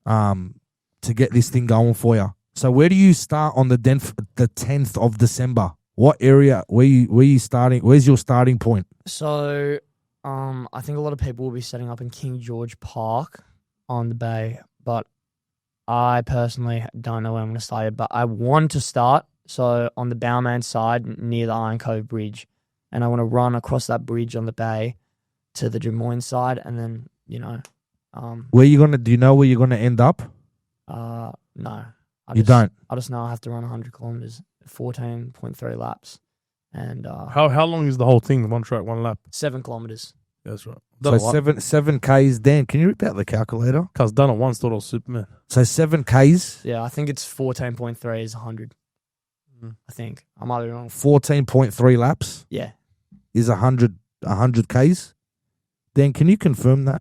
to get this thing going for you. So where do you start on the 10th of December? What area? Where you starting? Where's your starting point? So I think a lot of people will be setting up in King George Park on the Bay, but I personally don't know where I'm going to start yet, but I want to start on the Balmain side near the Iron Cove Bridge, and I want to run across that bridge on the Bay to the Des Moines side, and then, where you gonna? Do you know where you're gonna end up? No. Don't? I just know I have to run 100 kilometers, 14.3 laps, and how long is the whole thing? One track, one lap. 7 kilometers. Yeah, that's right. So 7 Ks. Dan, can you rip out the calculator? Cuz done it once, thought I was Superman. So 7 Ks, Yeah, I think it's 14.3 is 100. I think I might be wrong. 14.3 laps Yeah, is 100 Ks. Dan, can you confirm that?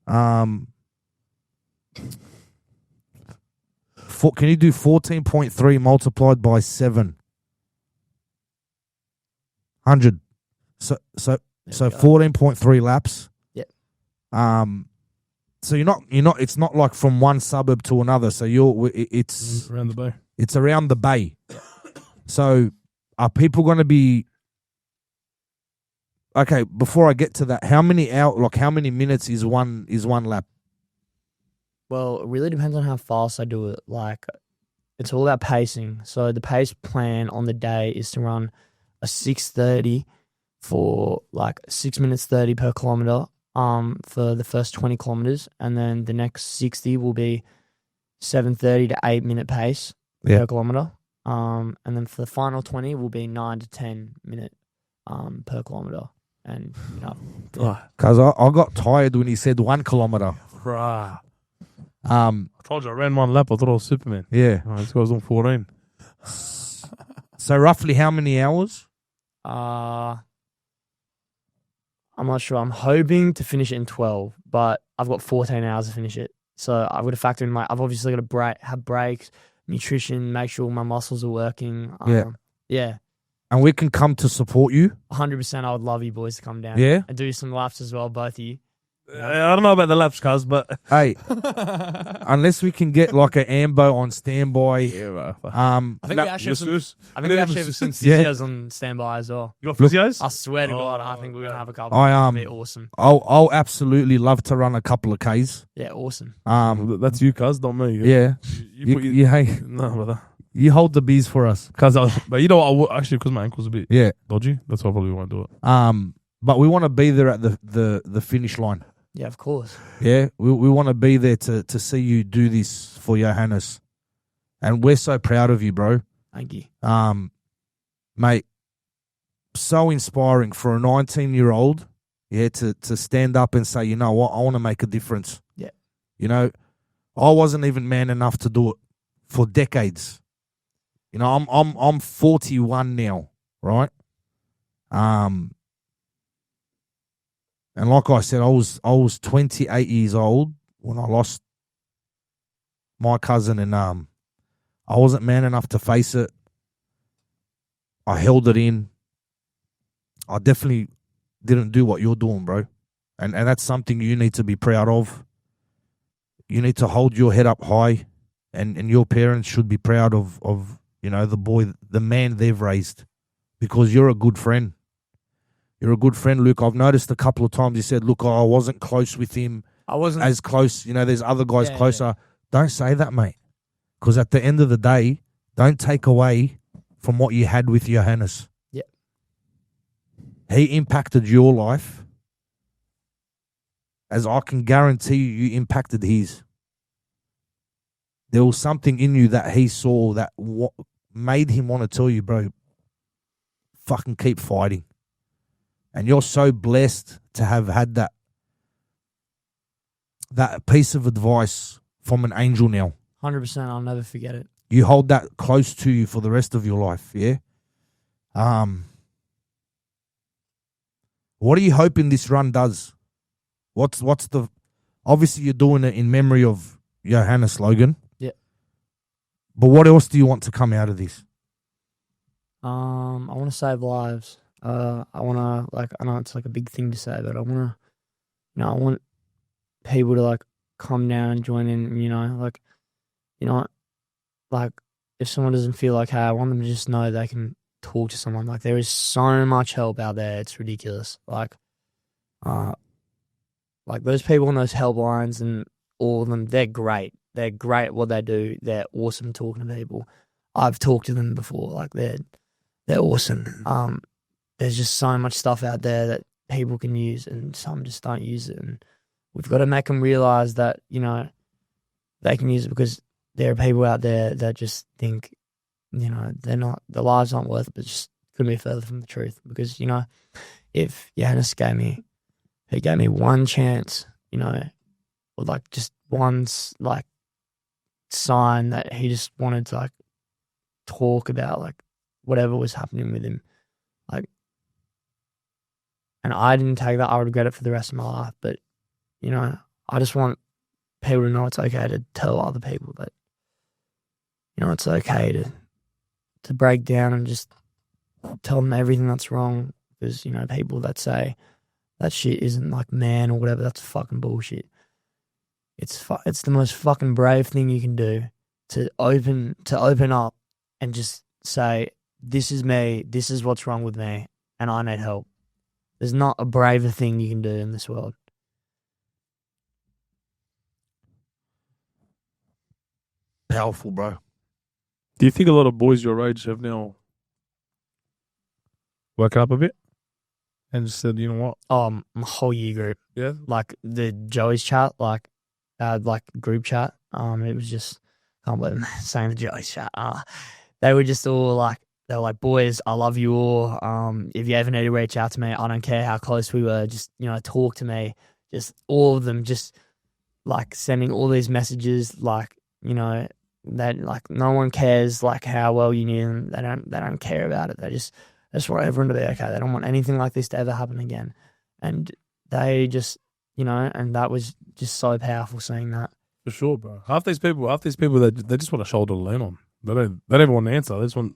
Can you do 14.3 multiplied by 7? 100. So There we go. 14.3 laps. Yep. So you're not. It's not like from one suburb to another. So it's Around the bay. It's around the bay. So are people going to be? Okay, before I get to that, how many minutes is one lap? Well, it really depends on how fast I do it. Like, it's all about pacing. So the pace plan on the day is to run a 6:30 for like 6 minutes 30 per kilometer. For the first 20 kilometers, and then the next 60 will be 7:30 to 8 minute pace per kilometer. And then for the final 20 will be 9 to 10 minute per kilometer. And Because I got tired when he said 1 kilometer. Right. I told you I ran one lap. I thought I was Superman. Yeah. Oh, this guy's on 14. So roughly how many hours? I'm not sure. I'm hoping to finish it in 12, but I've got 14 hours to finish it. So I've got to factor in I've obviously got to have breaks, nutrition, make sure my muscles are working. Yeah. And we can come to support you. 100%. I would love you boys to come down. Yeah. And do some laps as well, both of you. I don't know about the laps, cuz, but Hey, unless we can get like an Ambo on standby. bro. I think we actually have some physios on standby as well. You got physios? I swear to God, I think we're going to have a couple. I It'll be awesome. I'll absolutely love to run a couple of Ks. Yeah, awesome. That's you, cuz, not me. Yeah. Hey, No, brother. you hold the bees for us. Cuz, but you know what? Actually, because my ankle's a bit Yeah. dodgy, that's why I probably won't do it. But we want to be there at the finish line. Yeah, of course. Yeah, we want to be there to see you do this for Johannes, and we're so proud of you, bro. Thank you. Mate, so inspiring for a 19-year-old, to stand up and say, you know what, I want to make a difference. Yeah. You know, I wasn't even man enough to do it for decades. You know, I'm 41 now, right? And like I said, I was 28 years old when I lost my cousin, and I wasn't man enough to face it. I held it in. I definitely didn't do what you're doing, bro. And that's something you need to be proud of. You need to hold your head up high, and your parents should be proud of the man they've raised, because you're a good friend. You're a good friend, Luke. I've noticed a couple of times you said, look, I wasn't close with him. I wasn't as close. You know, there's other guys closer. Yeah. Don't say that, mate. Because at the end of the day, don't take away from what you had with Johannes. Yeah. He impacted your life, as I can guarantee you impacted his. There was something in you that he saw that made him want to tell you, bro, fucking keep fighting. And you're so blessed to have had that piece of advice from an angel now. 100%. I'll never forget it. You hold that close to you for the rest of your life, yeah? What are you hoping this run does? Obviously you're doing it in memory of Johannes Logan. Yeah. But what else do you want to come out of this? I want to save lives. I want to, I know it's a big thing to say, but I want people to come down and join in, if someone doesn't feel hey, I want them to just know they can talk to someone. There is so much help out there. It's ridiculous. Those people on those helplines and all of them, they're great. They're great at what they do. They're awesome talking to people. I've talked to them before. They're awesome. There's just so much stuff out there that people can use, and some just don't use it. And we've got to make them realize that, they can use it, because there are people out there that just think, their lives aren't worth it, but just couldn't be further from the truth. Because, if Johannes gave me one chance, you know, or like just one like sign that he just wanted to like talk about like whatever was happening with him, like, and I didn't take that, I would regret it for the rest of my life. But you know, I just want people to know it's okay to tell other people that, you know, it's okay to break down and just tell them everything that's wrong. Because, you know, people that say that shit isn't like man or whatever, that's fucking bullshit. It's the most fucking brave thing you can do to open up and just say, this is me, this is what's wrong with me, and I need help. There's not a braver thing you can do in this world. Powerful, bro. Do you think a lot of boys your age have now woken up a bit and just said, you know what? My whole year group. Yeah. Like the Joey's chat, like group chat. It was just, can't believe I'm saying the Joey's chat. They were just all like, they were like, boys, I love you all. If you ever need to reach out to me, I don't care how close we were, just, you know, talk to me. Just all of them just like sending all these messages, like, you know, that like no one cares like how well you knew them. They don't care about it. They just want everyone to be okay. They don't want anything like this to ever happen again. And they just, you know, and that was just so powerful seeing that. For sure, bro. Half these people, they just want a shoulder to lean on. They don't even want an answer. They just want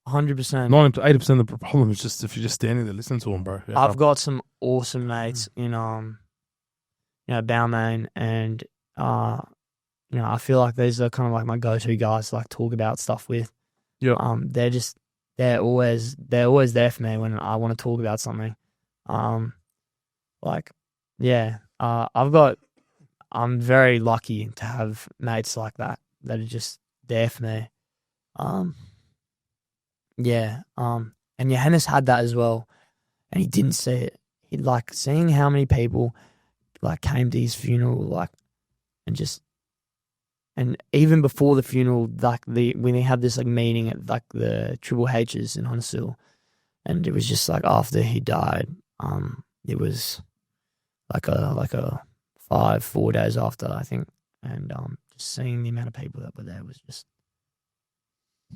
100%. 90 to 80% of the problem is just if you're just standing there listening to them, bro. Yeah. I've got some awesome mates in Balmain, and you know, I feel like these are kind of like my go-to guys to like talk about stuff with. Yeah. They're always there for me when I want to talk about something. Like, yeah, I'm very lucky to have mates like that are just there for me. Yeah. And Johannes had that as well, and he didn't see it. He like seeing how many people like came to his funeral, like, and even before the funeral, like when they had this like meeting at like the Triple H's in Honolulu, and it was just like after he died, it was like a 4 days after, I think, and just seeing the amount of people that were there was just,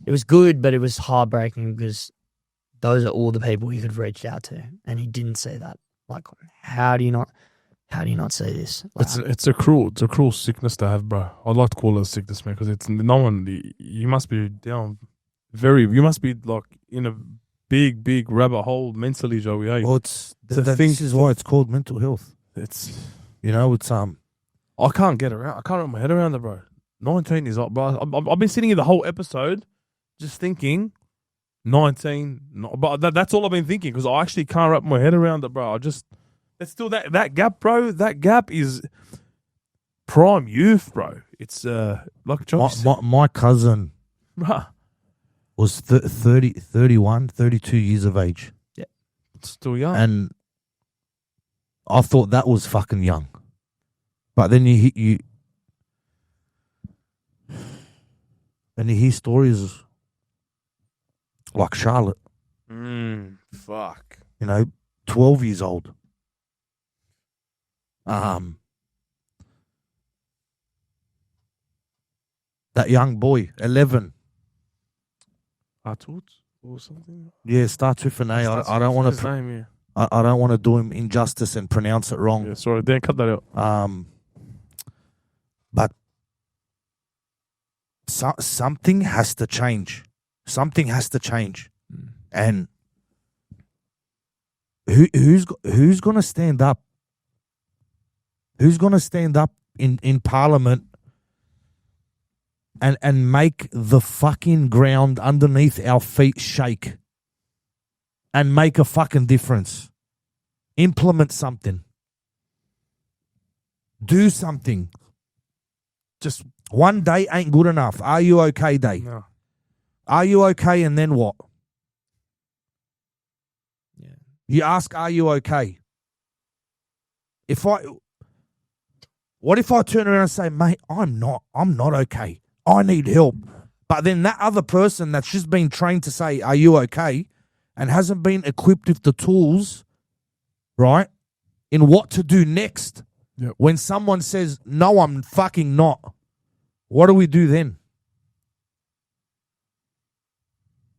it was good, but it was heartbreaking because those are all the people he could have reached out to, and he didn't see that. Like, how do you not see this? Like, it's a cruel sickness to have, bro. I'd like to call it a sickness, man, because it's no one. You must be down you must be like in a big rabbit hole mentally, Joey. Eh? Well, this is why it's called mental health. It's, you know, it's I can't wrap my head around it, bro. 19 years old, bro. I've been sitting here the whole episode just thinking 19, but that's all I've been thinking because I actually can't wrap my head around it, bro. It's still that gap, bro. That gap is prime youth, bro. It's like my cousin bruh. was 31, 32 years of age. Yeah, It's still young. And I thought that was fucking young. But then you hear stories like Charlotte. Fuck. You know, 12 years old. That young boy, 11. Artut or something? Yeah, starts with an A. I don't want to. Name, yeah. I don't want to do him injustice and pronounce it wrong. Yeah, sorry, Dan, cut that out. But something has to change. Something has to change, and who's going to stand up? Who's going to stand up in Parliament and make the fucking ground underneath our feet shake and make a fucking difference? Implement something. Do something. Just one day ain't good enough. Are you okay day? No. Are you okay, and then what? yeah. You ask, are you okay? What if I turn around and say, mate, I'm not okay. I need help. But then that other person that's just been trained to say, are you okay? And hasn't been equipped with the tools right, in what to do next. Yep. When someone says, no, I'm fucking not, what do we do then?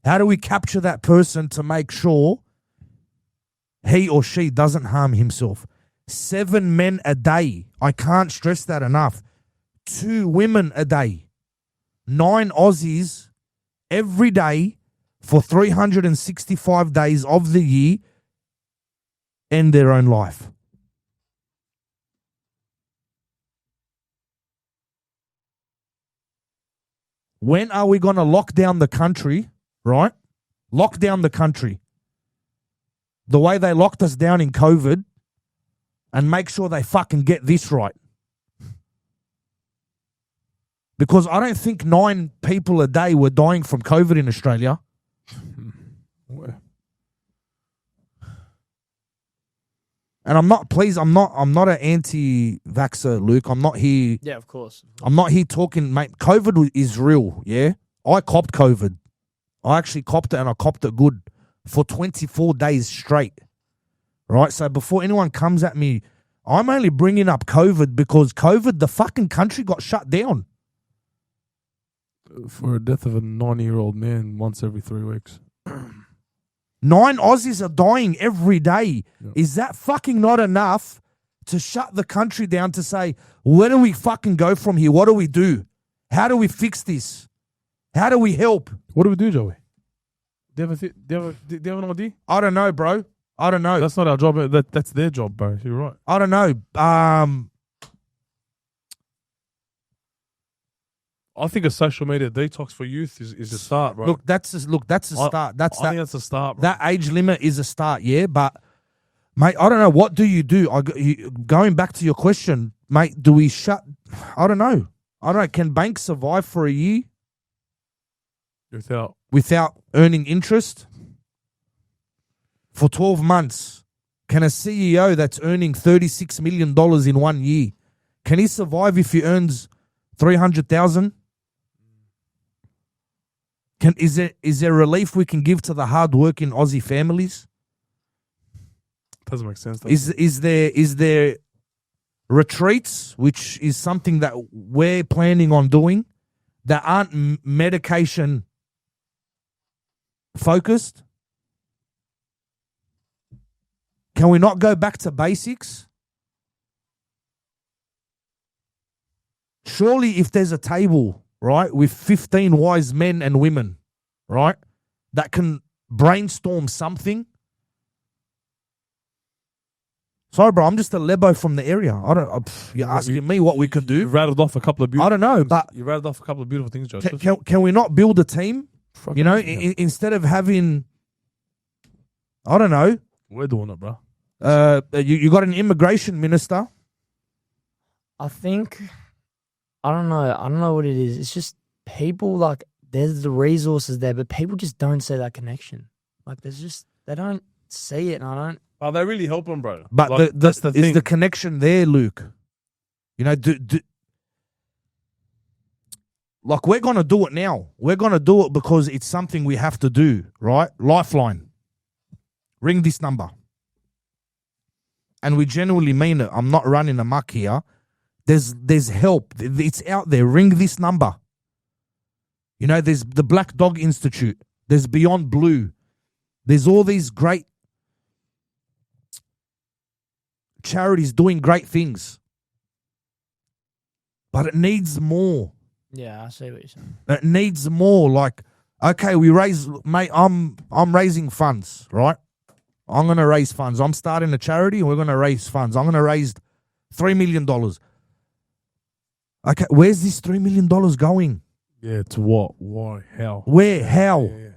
How do we capture that person to make sure he or she doesn't harm himself? 7 men a day. I can't stress that enough. 2 women a day. 9 Aussies every day for 365 days of the year end their own life. When are we going to lock down the country, right? Lock down the country the way they locked us down in COVID and make sure they fucking get this right. Because I don't think 9 people a day were dying from COVID in Australia. And I'm not an anti-vaxxer, Luke. I'm not here. Yeah, of course. I'm not here talking, mate. COVID is real, yeah? I copped COVID. I actually copped it, and I copped it good for 24 days straight, right? So before anyone comes at me, I'm only bringing up COVID because COVID, the fucking country got shut down. For a death of a 90-year-old man once every 3 weeks. 9 Aussies are dying every day. Yeah. Is that fucking not enough to shut the country down to say, where do we fucking go from here? What do we do? How do we fix this? How do we help? What do we do, Joey? Do you have an idea? I don't know, bro. I don't know. That's not our job. That's their job, bro. You're right. I don't know. I think a social media detox for youth is a start, bro. Look, that's a start. I think that's a start, bro. That age limit is a start, yeah. But, mate, I don't know. What do you do? Going back to your question, mate, do we shut? I don't know. Can banks survive for a year without earning interest? For 12 months, can a CEO that's earning $36 million in 1 year, can he survive if he earns $300,000? Is there relief we can give to the hard-working Aussie families? Doesn't make sense. Is there retreats, which is something that we're planning on doing, that aren't medication focused? Can we not go back to basics? Surely if there's a table, right, with 15 wise men and women, right, that can brainstorm something. Sorry, bro, I'm just a lebo from the area. You're asking me what we could do. You rattled off a couple of beautiful. I don't know, but you rattled off a couple of beautiful things, Joseph. Can we not build a team? Instead of having, I don't know. We're doing it, bro. You got an immigration minister. I think, I don't know what it is. It's just people, like, there's the resources there, but people just don't see that connection. Like, they don't see it, and I don't. Oh, they really help them, bro. But like, that's the thing. Is the connection there, Luke? You know, like, we're going to do it now. We're going to do it because it's something we have to do, right? Lifeline. Ring this number. And we genuinely mean it. I'm not running amok here. There's help. It's out there. Ring this number. You know, there's the Black Dog Institute. There's Beyond Blue. There's all these great charities doing great things. But it needs more. Yeah, I see what you're saying. It needs more. Like, okay, I'm raising funds, right? I'm going to raise funds. I'm starting a charity and we're going to raise funds. I'm going to raise $3 million. Okay, where's this $3 million going? Yeah, to what? Why? How? Where? How? Yeah.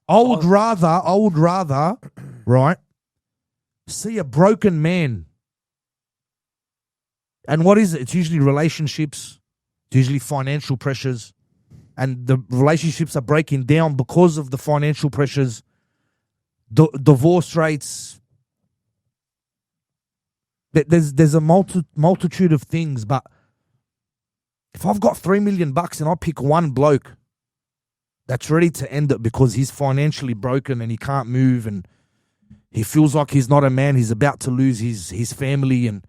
I would rather, right, see a broken man. And what is it? It's usually relationships. It's usually financial pressures. And the relationships are breaking down because of the financial pressures. Divorce rates. There's a multitude of things, but if I've got $3 million and I pick one bloke that's ready to end it because he's financially broken and he can't move and He feels like he's not a man. He's about to lose his family. And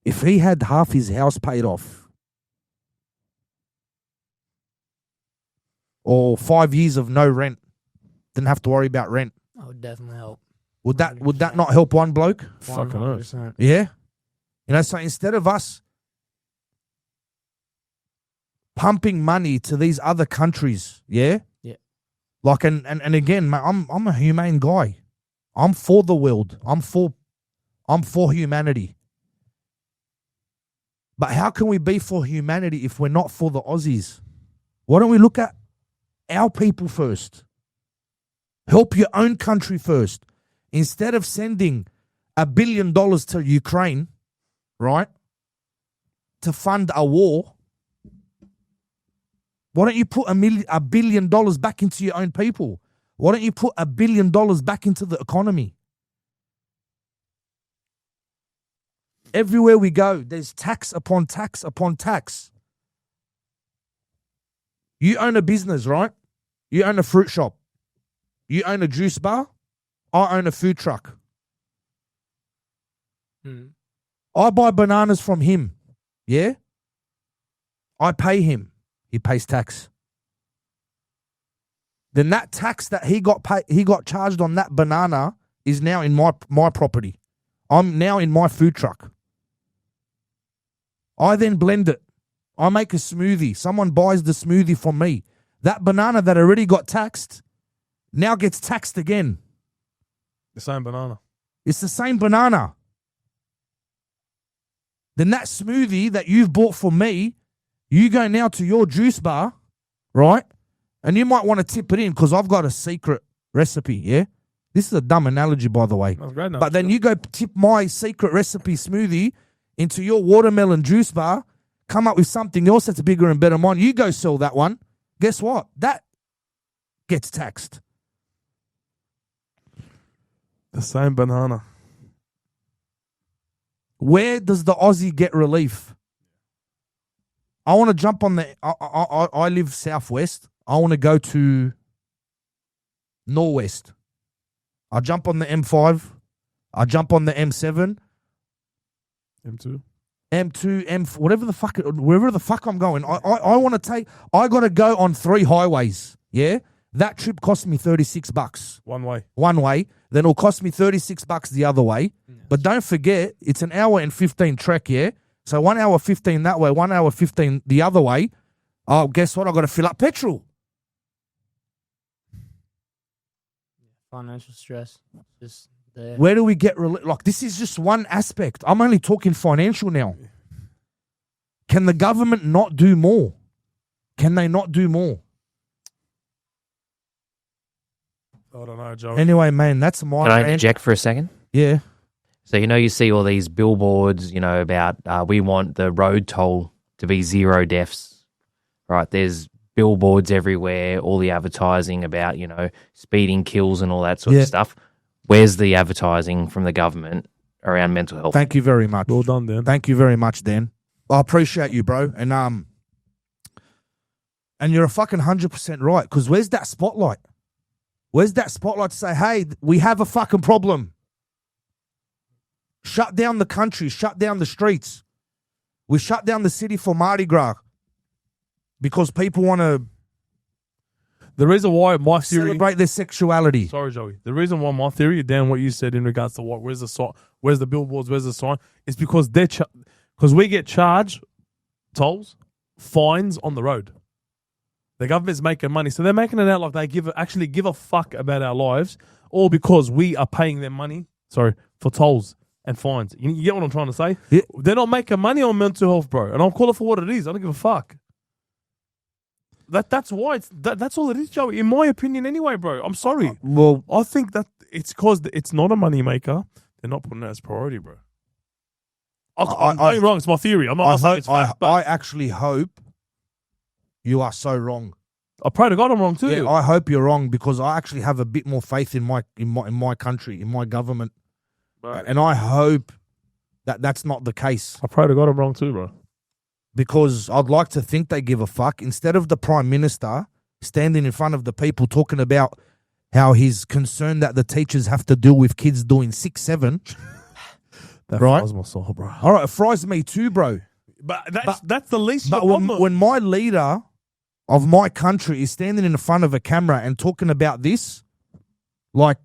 if he had half his house paid off, or 5 years of no rent, didn't have to worry about rent, That would definitely help. would that not help one bloke? Fucking earth. 100%. Yeah. So instead of us pumping money to these other countries, yeah? Yeah. Like, and again, mate, I'm a humane guy. I'm for the world. I'm for humanity. But how can we be for humanity if we're not for the Aussies? Why don't we look at our people first? Help your own country first. Instead of sending $1 billion to Ukraine, right, to fund a war, why don't you put $1 billion back into your own people? Why don't you put $1 billion back into the economy? Everywhere we go, there's tax upon tax upon tax. You own a business, right? You own a fruit shop. You own a juice bar. I own a food truck. I buy bananas from him. Yeah? I pay him. He pays tax. Then that tax that he got charged on that banana is now in my property. I'm now in my food truck. I then blend it. I make a smoothie. Someone buys the smoothie from me. That banana that already got taxed now gets taxed again. The same banana. It's the same banana. Then that smoothie that you've bought for me, you go now to your juice bar, right? And you might want to tip it in because I've got a secret recipe, yeah? This is a dumb analogy, by the way. That's great. But then you go tip my secret recipe smoothie into your watermelon juice bar, come up with something else that's bigger and better than mine. You go sell that one. Guess what? That gets taxed. The same banana. Where does the Aussie get relief? I want to jump on the... I live southwest. I want to go to northwest. I jump on the M5. I jump on the M7. M2, M4, whatever the fuck, wherever the fuck I'm going. I want to take... I got to go on 3 highways, yeah? That trip cost me $36. one way. One way. Then it'll cost me $36 the other way. Yes. But don't forget, it's an hour and 15 trek, yeah? So 1 hour 15 that way, 1 hour 15 the other way. Oh, guess what? I've got to fill up petrol. Financial stress. Just there. Where do we get... Like, this is just one aspect. I'm only talking financial now. Can the government not do more? Can they not do more? I don't know, Joe. Anyway, man, that's my... Can I interject for a second? Yeah. So, you see all these billboards, about we want the road toll to be 0 deaths, right? There's billboards everywhere, all the advertising about, speeding kills and all that sort of stuff. Where's the advertising from the government around mental health? Thank you very much. Well done, Dan. Thank you very much, Dan. I appreciate you, bro. And you're a fucking 100% right, because where's that spotlight? Where's that spotlight to say, hey, we have a fucking problem? Shut down the country, shut down the streets. We shut down the city for Mardi Gras because people want to The reason why my theory... celebrate their sexuality. Sorry, Joey. The reason why my theory, Dan, what you said in regards to where's the billboards, where's the sign, is because because we get charged tolls, fines on the road. The government's making money, so they're making it out like they actually give a fuck about our lives, all because we are paying them money, for tolls and fines. You get what I'm trying to say? Yeah. They're not making money on mental health, bro, and I'll call it for what it is. I don't give a fuck. That's why that's all it is, Joey. In my opinion, anyway, bro. I'm sorry. Well, I think that it's because it's not a money maker. They're not putting it as priority, bro. I'm not wrong. It's my theory. I'm not saying it's fact, but I actually hope you are so wrong. I pray to God I'm wrong too. Yeah, I hope you're wrong, because I actually have a bit more faith in my country, in my government, Right. and I hope that that's not the case. I pray to God I'm wrong too, bro. Because I'd like to think they give a fuck. Instead of the Prime Minister standing in front of the people talking about how he's concerned that the teachers have to deal with kids doing 6, 7. That Right. fries my soul, bro. All right, it fries me too, bro. But that's the least. But when my leader of my country is standing in front of a camera and talking about this, like,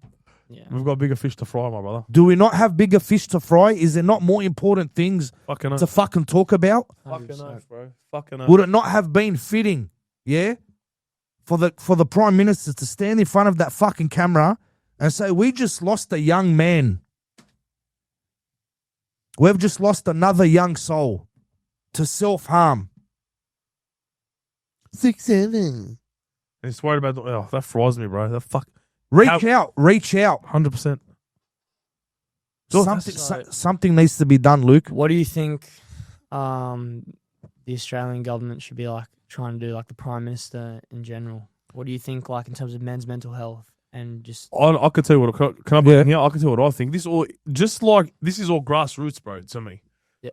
Yeah. we've got bigger fish to fry, my brother. do we not have bigger fish to fry? Is there not more important things Fucking to fucking talk about? Fucking 100%. oath, bro. Fucking oath. Would it not have been fitting, yeah, for the Prime Minister to stand in front of that fucking camera and say, we just lost a young man. We've just lost another young soul to self-harm. 6, 7. And he's worried about. Oh, that fries me, bro. That fuck. Reach out. 100%. Something needs to be done, Luke. What do you think the Australian government should be like trying to do, like the Prime Minister in general? What do you think, like in terms of men's mental health and just? I could tell you what. Can I? Yeah. Yeah, I can tell you what I think. This is all grassroots, bro. To me, Yeah.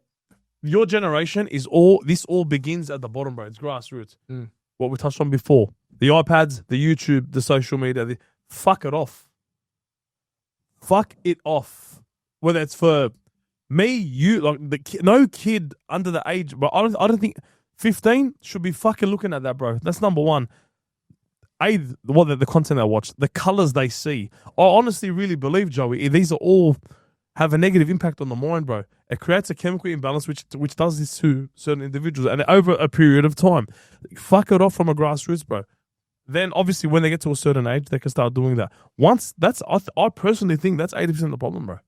Your generation is all. This all begins at the bottom, bro. It's grassroots. Mm. What we touched on before: the iPads, the YouTube, the social media. Fuck it off. Fuck it off. Whether it's for me, you, like no kid under the age, but I don't think 15 should be fucking looking at that, bro. That's number one. The content they watch, the colors they see. I honestly really believe, Joey, these are all have a negative impact on the mind, bro. It creates a chemical imbalance which does this to certain individuals and over a period of time. Fuck it off from a grassroots, bro. Then obviously when they get to a certain age, they can start doing that. I personally think that's 80% of the problem, bro.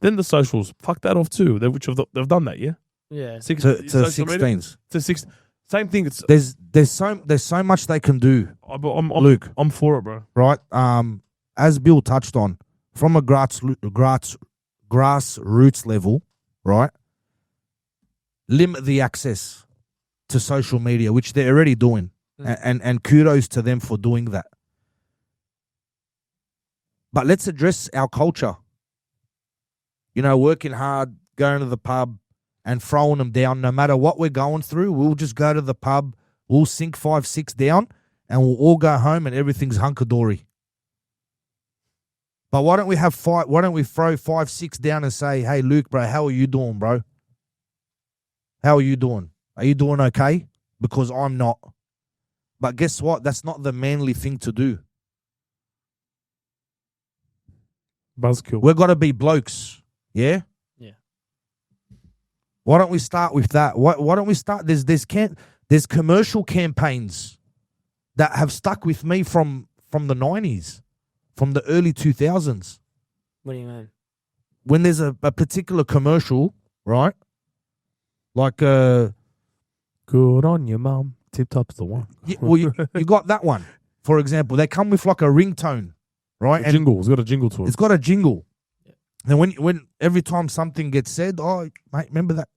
Then the socials, fuck that off too. They've done that, yeah. Yeah. To Social media, 16s. to 6. Same thing. It's There's so much they can do, Luke. I'm for it, bro. right? As Bill touched on, from a grassroots level, right? Limit the access to social media, which they're already doing, and kudos to them for doing that. But let's address our culture. You know, working hard, going to the pub, and throwing them down. No matter what we're going through, we'll just go to the pub, we'll sink 5, 6 down, and we'll all go home and everything's hunky-dory. But why don't we throw 5, 6 down and say, hey, Luke, bro, how are you doing, bro? How are you doing? Are you doing okay? Because I'm not. But guess what? That's not the manly thing to do. Buzzkill. We've got to be blokes, yeah? Why don't we start with that? Why don't we start? There's commercial campaigns that have stuck with me from the 90s, from the early 2000s. What do you mean? When there's a particular commercial, right? Like Good on you, mum. Tip Top's the one. you got that one. For example, they come with like a ringtone, right? A jingle. It's got a jingle to it. It's got a jingle. And when every time something gets said, oh, mate, remember that?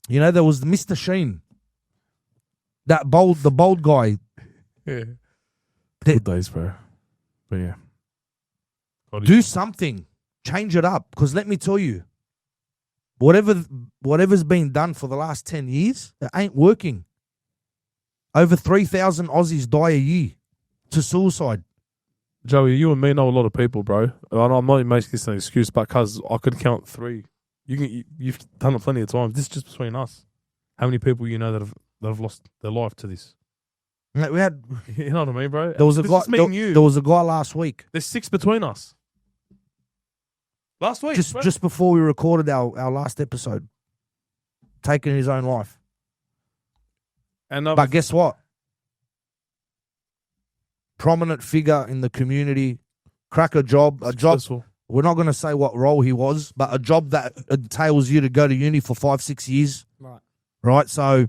You know, there was Mr. Sheen, the bold guy. Yeah. Good days, bro. But yeah. Do something. Change it up. Because let me tell you, whatever's been done for the last 10 years, it ain't working. Over 3,000 Aussies die a year to suicide. Joey, you and me know a lot of people, bro. And I'm not making this an excuse, but because I could count 3. You've done it plenty of times. This is just between us. How many people you know that have lost their life to this? We had, you know what I mean, bro? there was a guy. There was a guy last week. There's 6 between us. Last week, just before we recorded our last episode, taking his own life. And but guess what? Prominent figure in the community, crack a job. Successful. We're not going to say what role he was, but a job that entails you to go to uni for 5, 6 years. Right. Right. So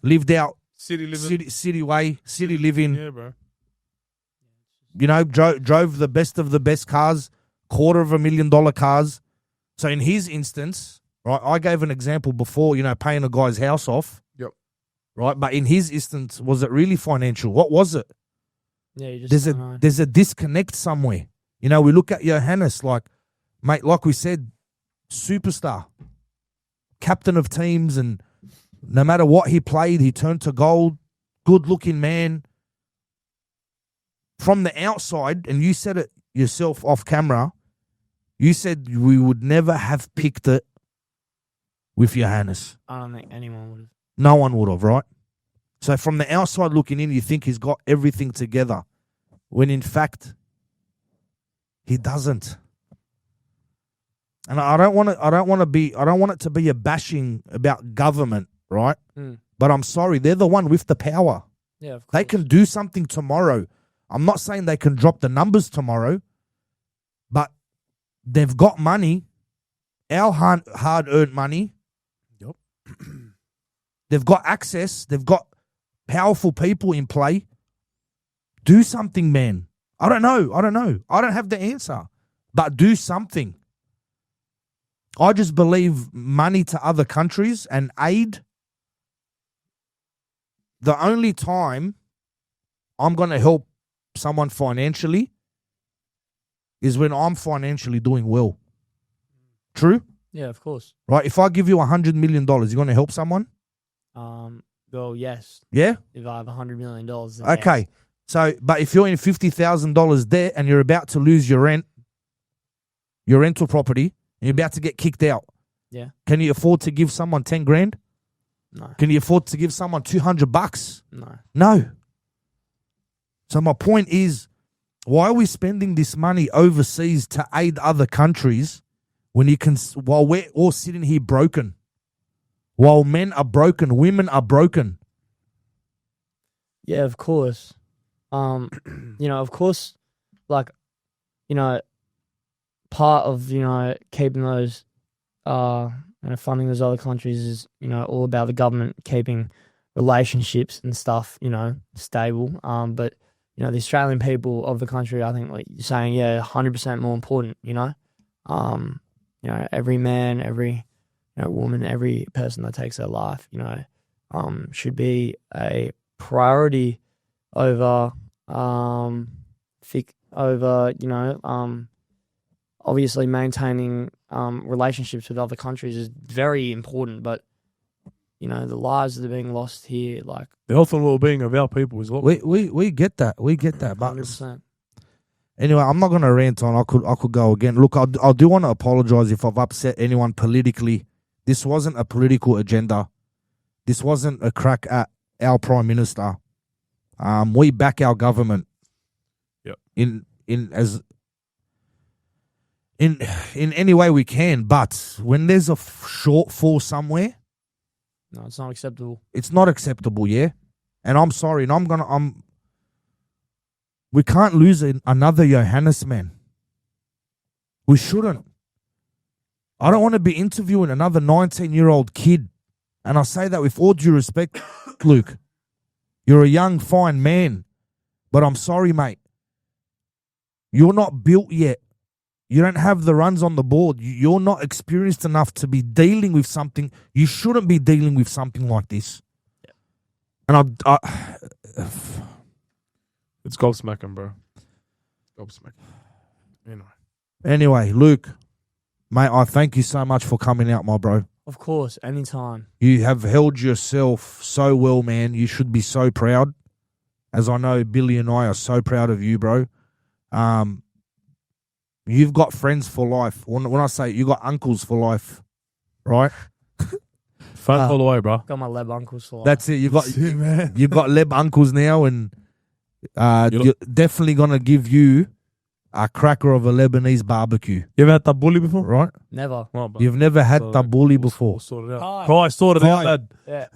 lived out city living, city living. Yeah, bro. You know, drove the best of the best cars, $250,000 cars. So in his instance, right, I gave an example before, you know, paying a guy's house off. Yep. Right. But in his instance, was it really financial? What was it? Yeah, you just there's a disconnect somewhere. You know, we look at Johannes, like, mate, like we said, superstar, captain of teams, and no matter what he played, he turned to gold, good-looking man, from the outside, and you said it yourself off camera, you said we would never have picked it with Johannes. I don't think anyone would have. No one would have, right? So from the outside looking in, you think he's got everything together, when in fact he doesn't. And I don't want it to be a bashing about government, right? But I'm sorry, they're the one with the power. Yeah, of course. They can do something tomorrow. I'm not saying they can drop the numbers tomorrow, but they've got money, our hard-earned money. Yep. They've got access. They've got powerful people in play. Do something, man. I don't know. I don't have the answer, but do something. I just believe money to other countries and aid. The only time I'm going to help someone financially is when I'm financially doing well. True? Yeah, of course. Right? If I give you $100 million, you're going to help someone? Well, yes. Yeah? If I have $100 million. Then Okay. yes. So, but if you're in $50,000 debt and you're about to lose your rental property, and you're about to get kicked out, Yeah. can you afford to give someone 10 grand? No. Can you afford to give someone $200? No. No. So my point is, why are we spending this money overseas to aid other countries when you can, while we're all sitting here broken, while men are broken, women are broken? Yeah, of course. Of course, like, part of, keeping those, funding those other countries is, all about the government keeping relationships and stuff, stable. But, the Australian people of the country, I think, like you're saying, 100% more important, every man, every woman, every person that takes their life, should be a priority over, obviously maintaining relationships with other countries is very important, but the lives that are being lost here, like The health and well-being of our people is what We get that. We get that. But 100%. anyway, I'm not going to rant on. I could go again. Look, I do want to apologize if I've upset anyone politically. This wasn't a political agenda. This wasn't a crack at our Prime Minister. We back our government. Yep. In any way we can, but when there's a shortfall somewhere, No, it's not acceptable. it's not acceptable, yeah? And I'm sorry, and we can't lose another Johannes, man. We shouldn't. I don't want to be interviewing another 19-year-old kid. And I say that with all due respect, Luke. You're a young, fine man. But I'm sorry, mate. You're not built yet. You don't have the runs on the board. You're not experienced enough to be dealing with something. You shouldn't be dealing with something like this. Yeah. And it's gobsmacking, bro. Gobsmacking. Anyway, Luke, mate, I thank you so much for coming out, my bro. Of course, anytime. You have held yourself so well, man. You should be so proud. As I know, Billy and I are so proud of you, bro. You've got friends for life. When I say you got uncles for life, right? Front all the way, bro. Got my lab uncles for life. That's it. You've got man. you've got Leb uncles now, and you're definitely gonna give you a cracker of a Lebanese barbecue, You ever had that bully before? right? Never. Come on, bro. You've never had So, tabbouleh we'll before. sort it out. Kai. Kai, sort it out, Kai. lad. Yeah.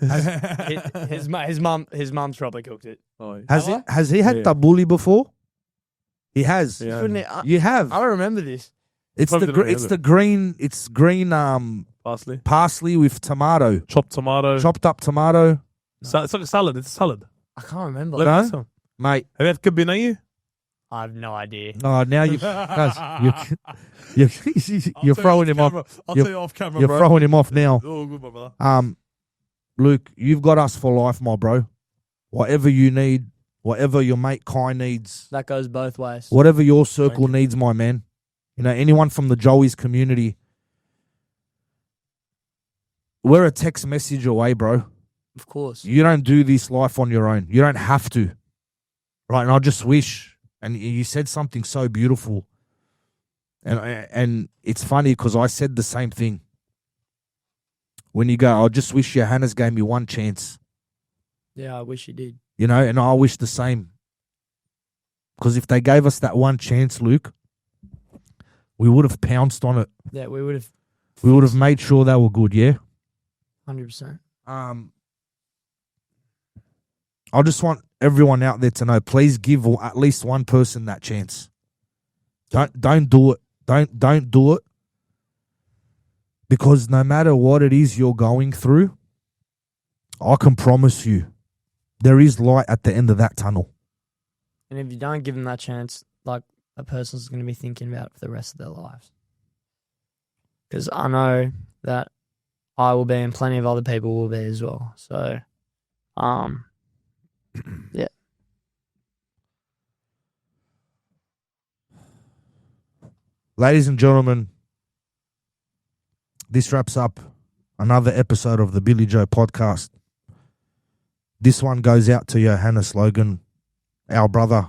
his mum's probably cooked it. Oh, yeah. Has he had Yeah. tabbouleh before? He has. Yeah. Couldn't it- I You have. don't remember this. It's Probably the didn't it's either. the green Parsley. parsley with tomato, Chopped tomato. chopped up tomato, It's like a salad. It's a salad. I can't remember. No? Let me some. mate. Have you had kabinaya? I have no idea. Oh, now you're throwing him off. I'll You're- tell you off camera, You're bro. throwing him off now. Oh, good, my brother. Luke, you've got us for life, my bro. Whatever you need, whatever your mate Kai needs, That goes both ways. whatever your circle you. needs, my man. Anyone from the Joey's community, we're a text message away, bro. Of course. You don't do this life on your own. You don't have to. Right? And I just wish, And you said something so beautiful. And it's funny because I said the same thing. When you go, I just wish Johannes gave me one chance. Yeah, I wish he did. You know, and I wish the same. Because if they gave us that one chance, Luke, we would have pounced on it. Yeah, we would have. We would have made sure they were good, yeah? 100%. I just want everyone out there to know, please give at least one person that chance. Don't do it. Don't do it. Because no matter what it is you're going through, I can promise you there is light at the end of that tunnel. And if you don't give them that chance, like, a person's going to be thinking about it for the rest of their lives. Because I know that I will be and plenty of other people will be as well. So, yeah. Ladies and gentlemen, this wraps up another episode of the BillyJoe Podcast. This one goes out to Johannes Logan, our brother.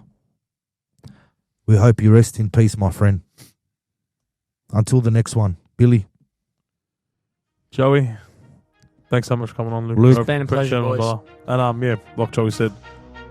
We hope you rest in peace, my friend. Until the next one, Billy. Joey, thanks so much for coming on, Luke. Luke. It's been a pleasure, Appreciate it, boys. brother. And yeah, like Joey said,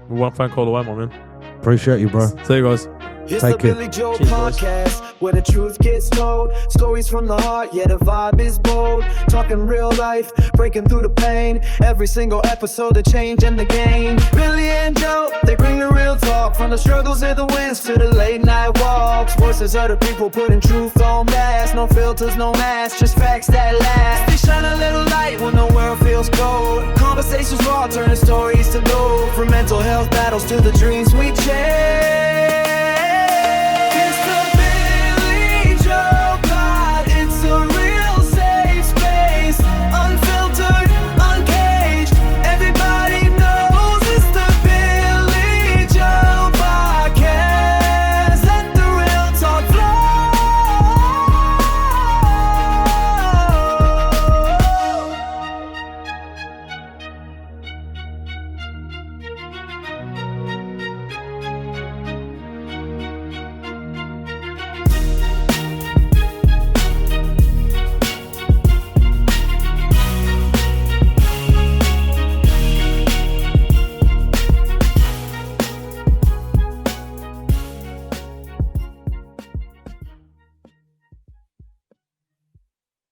we're one phone call away, my man. Appreciate you, bro. See you guys. It's Take the care. BillyJoe Cheers, boys. Podcast, where the truth gets told. Stories from the heart, yeah, the vibe is bold. Talking real life, breaking through the pain. Every single episode, a change in the game. Billy and Joe, they bring the real talk. From the struggles and the wins to the late night walks. Voices of the people putting truth on blast. No filters, no masks, just facts that last. They shine a little light when the world feels cold. Conversations raw, turning stories to gold. From mental health battles to the dreams we chase.